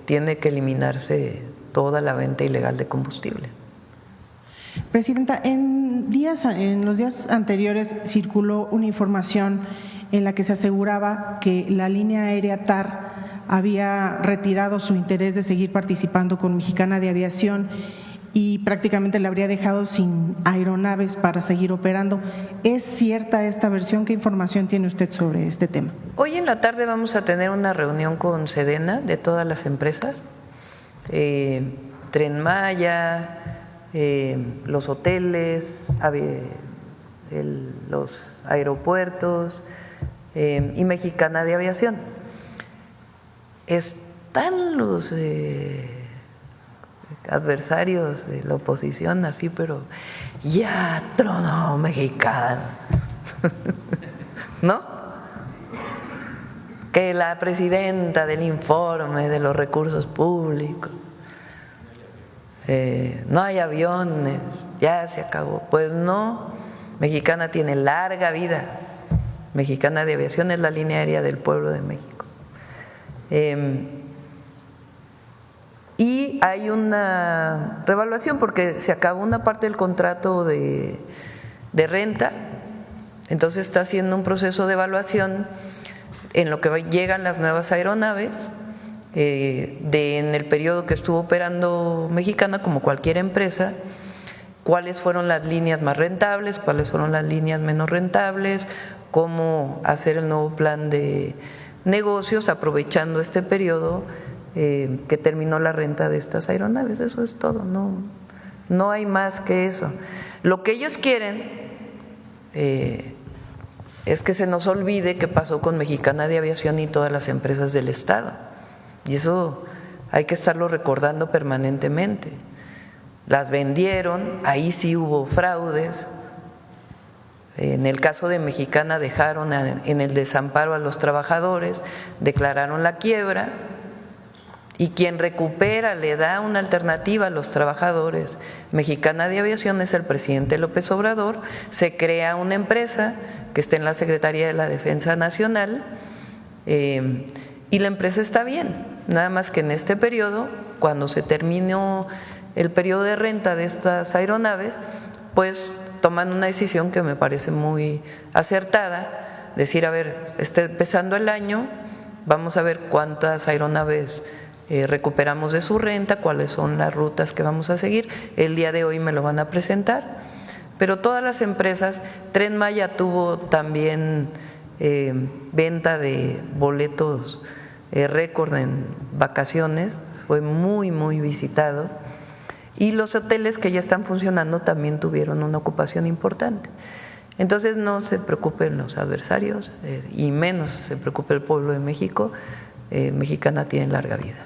tiene que eliminarse toda la venta ilegal de combustible. Presidenta, en los días anteriores circuló una información en la que se aseguraba que la línea aérea TAR había retirado su interés de seguir participando con Mexicana de Aviación y prácticamente la habría dejado sin aeronaves para seguir operando. ¿Es cierta esta versión? ¿Qué información tiene usted sobre este tema? Hoy en la tarde vamos a tener una reunión con Sedena de todas las empresas, Tren Maya, los hoteles, los aeropuertos y Mexicana de Aviación. Están los adversarios de la oposición así, pero ya tronó Mexicana, ¿no? Que la presidenta del informe de los recursos públicos, no hay aviones, ya se acabó. Pues no, Mexicana tiene larga vida. Mexicana de Aviación es la línea aérea del pueblo de México. Y hay una revaluación porque se acabó una parte del contrato de renta, entonces está haciendo un proceso de evaluación en lo que llegan las nuevas aeronaves. En el periodo que estuvo operando Mexicana, como cualquier empresa, cuáles fueron las líneas más rentables, cuáles fueron las líneas menos rentables, cómo hacer el nuevo plan de negocios aprovechando este periodo que terminó la renta de estas aeronaves. Eso es todo, no hay más que eso. Lo que ellos quieren es que se nos olvide qué pasó con Mexicana de Aviación y todas las empresas del Estado. Y eso hay que estarlo recordando permanentemente. Las vendieron, ahí sí hubo fraudes. En el caso de Mexicana dejaron en el desamparo a los trabajadores, declararon la quiebra y quien recupera, le da una alternativa a los trabajadores. Mexicana de Aviación es el presidente López Obrador, se crea una empresa que está en la Secretaría de la Defensa Nacional y la empresa está bien. Nada más que en este periodo, cuando se terminó el periodo de renta de estas aeronaves, pues toman una decisión que me parece muy acertada, decir, a ver, está empezando el año, vamos a ver cuántas aeronaves recuperamos de su renta, cuáles son las rutas que vamos a seguir. El día de hoy me lo van a presentar, pero todas las empresas, Tren Maya tuvo también venta de boletos récord en vacaciones, fue muy, muy visitado, y los hoteles que ya están funcionando también tuvieron una ocupación importante. Entonces no se preocupen los adversarios y menos se preocupe el pueblo de México. Mexicana tiene larga vida.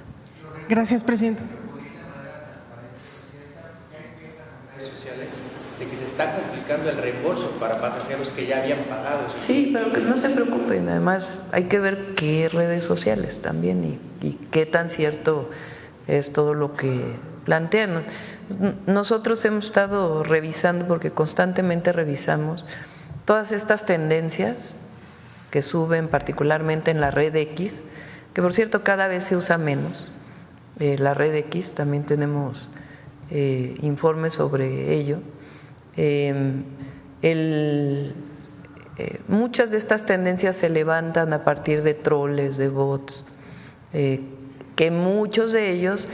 Gracias, presidente. De que se está complicando el reembolso para pasajeros que ya habían pagado. Sí, pero que no se preocupen, además hay que ver qué redes sociales también y qué tan cierto es todo lo que plantean. Nosotros hemos estado revisando, porque constantemente revisamos todas estas tendencias que suben particularmente en la red X, que por cierto cada vez se usa menos. La red X, también tenemos informes sobre ello. Muchas de estas tendencias se levantan a partir de troles, de bots, que muchos de ellos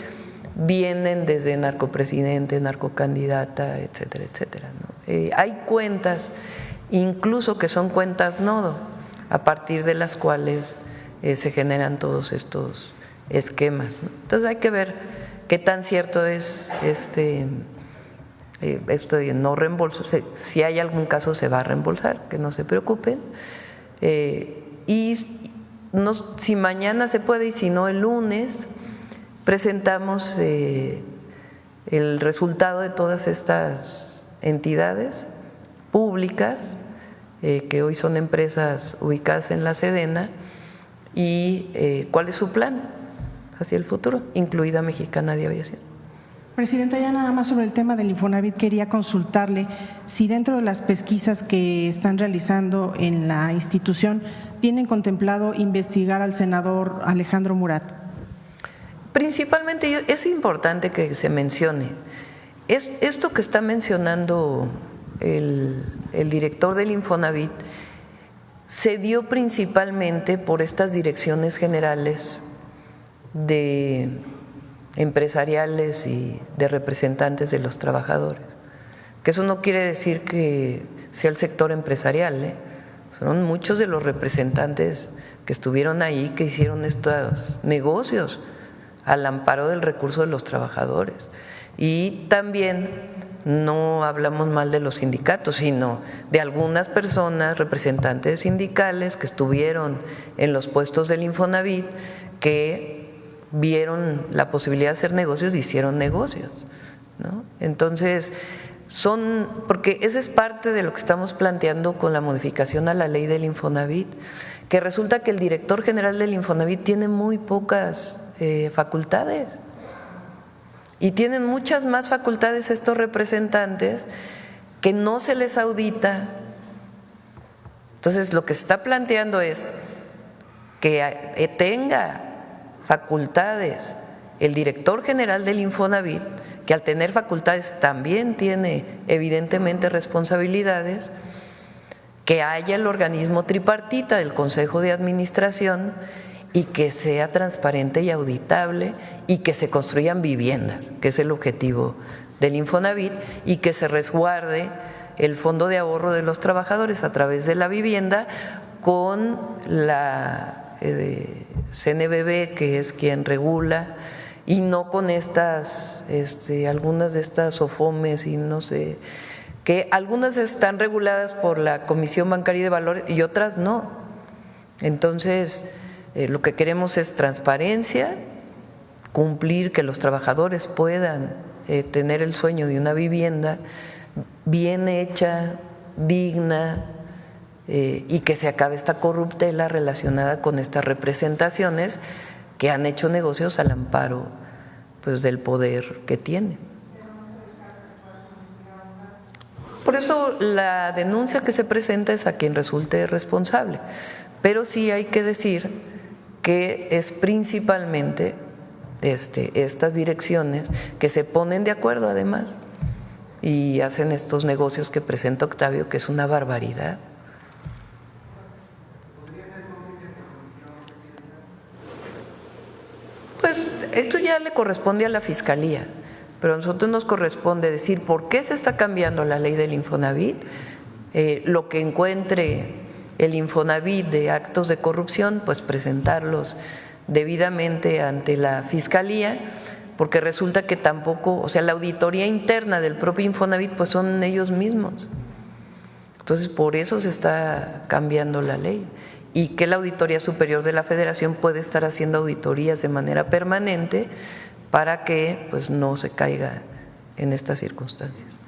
vienen desde narcopresidente, narcocandidata, etcétera, etcétera, ¿no? Hay cuentas, incluso que son cuentas nodo, a partir de las cuales se generan todos estos esquemas, ¿no? Entonces hay que ver qué tan cierto es esto de no reembolso. Si hay algún caso se va a reembolsar, que no se preocupen. Y si mañana se puede y si no el lunes, presentamos el resultado de todas estas entidades públicas que hoy son empresas ubicadas en la Sedena y cuál es su plan hacia el futuro, incluida Mexicana de Aviación. Presidenta, ya nada más sobre el tema del Infonavit, quería consultarle si dentro de las pesquisas que están realizando en la institución tienen contemplado investigar al senador Alejandro Murat. Principalmente es importante que se mencione, esto que está mencionando el director del Infonavit se dio principalmente por estas direcciones generales de empresariales y de representantes de los trabajadores, que eso no quiere decir que sea el sector empresarial, son muchos de los representantes que estuvieron ahí que hicieron estos negocios al amparo del recurso de los trabajadores. Y también no hablamos mal de los sindicatos, sino de algunas personas, representantes sindicales que estuvieron en los puestos del Infonavit, que vieron la posibilidad de hacer negocios y hicieron negocios, ¿no? Entonces, porque esa es parte de lo que estamos planteando con la modificación a la ley del Infonavit, que resulta que el director general del Infonavit tiene muy pocas facultades y tienen muchas más facultades estos representantes que no se les audita. Entonces, lo que se está planteando es que tenga facultades el director general del Infonavit, que al tener facultades también tiene evidentemente responsabilidades, que haya el organismo tripartita del Consejo de Administración y que sea transparente y auditable y que se construyan viviendas, que es el objetivo del Infonavit, y que se resguarde el fondo de ahorro de los trabajadores a través de la vivienda con la CNBB, que es quien regula, y no con estas, algunas de estas SOFOMES y no sé, que algunas están reguladas por la Comisión Bancaria de Valores y otras no. Entonces, lo que queremos es transparencia, cumplir que los trabajadores puedan tener el sueño de una vivienda bien hecha, digna, y que se acabe esta corruptela relacionada con estas representaciones que han hecho negocios al amparo, pues, del poder que tienen. Por eso la denuncia que se presenta es a quien resulte responsable, pero sí hay que decir que es principalmente estas direcciones que se ponen de acuerdo además y hacen estos negocios que presenta Octavio, que es una barbaridad. Pues esto ya le corresponde a la Fiscalía, pero a nosotros nos corresponde decir por qué se está cambiando la ley del Infonavit, lo que encuentre el Infonavit de actos de corrupción, pues presentarlos debidamente ante la Fiscalía, porque resulta que tampoco, o sea, la auditoría interna del propio Infonavit pues son ellos mismos. Entonces, por eso se está cambiando la ley, y que la Auditoría Superior de la Federación puede estar haciendo auditorías de manera permanente para que pues no se caiga en estas circunstancias.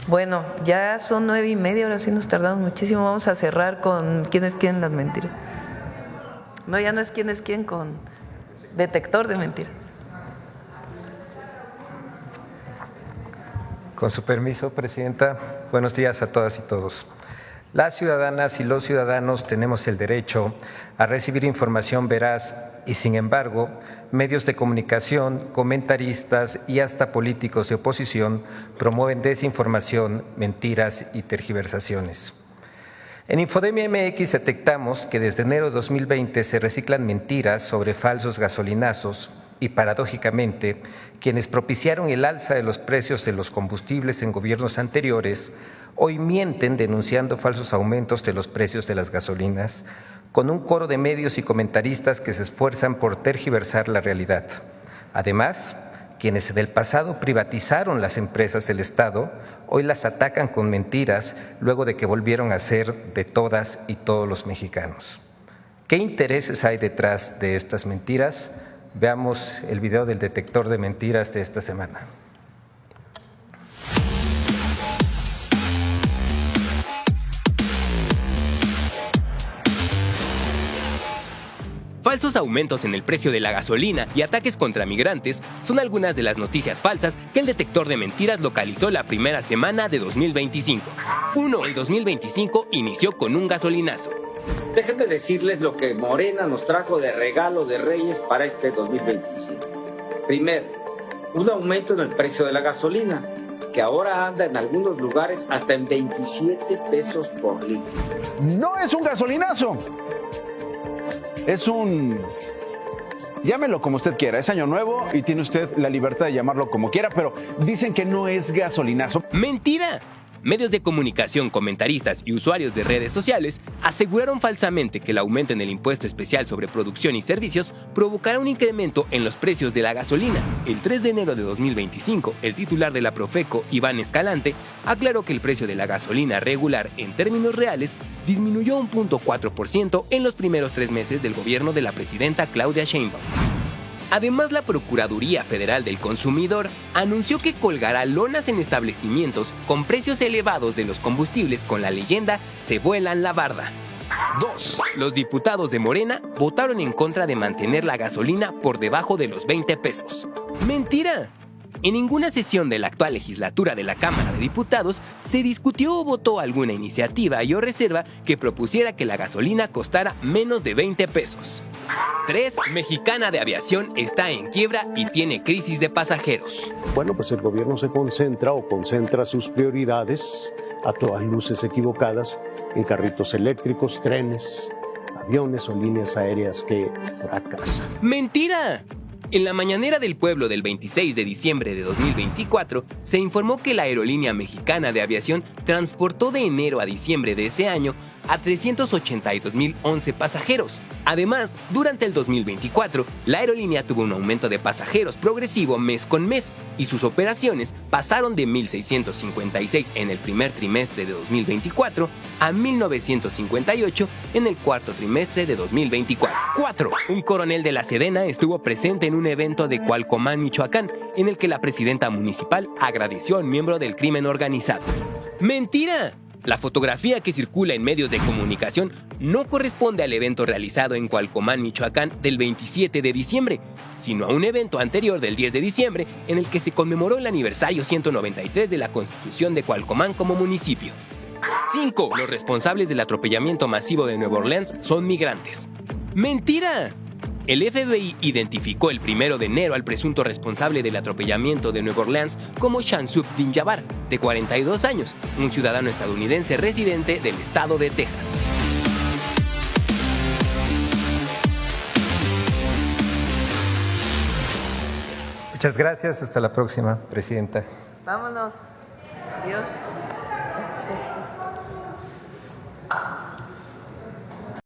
Bueno, ya son 9:30, ahora sí nos tardamos muchísimo. Vamos a cerrar con ¿quién es quién? Las mentiras. No, ya no es quién es quién, con detector de mentiras. Con su permiso, Presidenta, buenos días a todas y todos. Las ciudadanas y los ciudadanos tenemos el derecho a recibir información veraz y sin embargo, medios de comunicación, comentaristas y hasta políticos de oposición promueven desinformación, mentiras y tergiversaciones. En Infodemia MX detectamos que desde enero de 2020 se reciclan mentiras sobre falsos gasolinazos y, paradójicamente, quienes propiciaron el alza de los precios de los combustibles en gobiernos anteriores hoy mienten denunciando falsos aumentos de los precios de las gasolinas, con un coro de medios y comentaristas que se esfuerzan por tergiversar la realidad. Además, quienes en el pasado privatizaron las empresas del Estado, hoy las atacan con mentiras luego de que volvieron a ser de todas y todos los mexicanos. ¿Qué intereses hay detrás de estas mentiras? Veamos el video del detector de mentiras de esta semana. Falsos aumentos en el precio de la gasolina y ataques contra migrantes son algunas de las noticias falsas que el detector de mentiras localizó la primera semana de 2025. 1. El 2025 inició con un gasolinazo. Déjenme decirles lo que Morena nos trajo de regalo de Reyes para este 2025. Primero, un aumento en el precio de la gasolina, que ahora anda en algunos lugares hasta en 27 pesos por litro. No es un gasolinazo. Es un... llámelo como usted quiera, es año nuevo y tiene usted la libertad de llamarlo como quiera, pero dicen que no es gasolinazo. ¡Mentira! Medios de comunicación, comentaristas y usuarios de redes sociales aseguraron falsamente que el aumento en el impuesto especial sobre producción y servicios provocará un incremento en los precios de la gasolina. El 3 de enero de 2025, el titular de la Profeco, Iván Escalante, aclaró que el precio de la gasolina regular en términos reales disminuyó un 0.4% en los primeros 3 meses del gobierno de la presidenta Claudia Sheinbaum. Además, la Procuraduría Federal del Consumidor anunció que colgará lonas en establecimientos con precios elevados de los combustibles con la leyenda "Se vuelan la barda". 2. Los diputados de Morena votaron en contra de mantener la gasolina por debajo de los 20 pesos. ¡Mentira! En ninguna sesión de la actual legislatura de la Cámara de Diputados se discutió o votó alguna iniciativa o reserva que propusiera que la gasolina costara menos de 20 pesos. 3. Mexicana de Aviación está en quiebra y tiene crisis de pasajeros. Bueno, pues el gobierno se concentra sus prioridades, a todas luces equivocadas, en carritos eléctricos, trenes, aviones o líneas aéreas que fracasan. ¡Mentira! En la mañanera del pueblo del 26 de diciembre de 2024, se informó que la Aerolínea Mexicana de Aviación transportó de enero a diciembre de ese año a 382.011 pasajeros. Además, durante el 2024, la aerolínea tuvo un aumento de pasajeros progresivo mes con mes y sus operaciones pasaron de 1.656 en el primer trimestre de 2024 a 1.958 en el cuarto trimestre de 2024. 4. Un coronel de la Sedena estuvo presente en un evento de Cualcomán, Michoacán, en el que la presidenta municipal agradeció a un miembro del crimen organizado. ¡Mentira! La fotografía que circula en medios de comunicación no corresponde al evento realizado en Cualcomán, Michoacán, del 27 de diciembre, sino a un evento anterior del 10 de diciembre en el que se conmemoró el aniversario 193 de la Constitución de Cualcomán como municipio. 5. Los responsables del atropellamiento masivo de Nueva Orleans son migrantes. ¡Mentira! El FBI identificó el 1 de enero al presunto responsable del atropellamiento de Nueva Orleans como Shamsud Din-Jabbar, de 42 años, un ciudadano estadounidense residente del estado de Texas. Muchas gracias. Hasta la próxima, Presidenta. Vámonos. Adiós.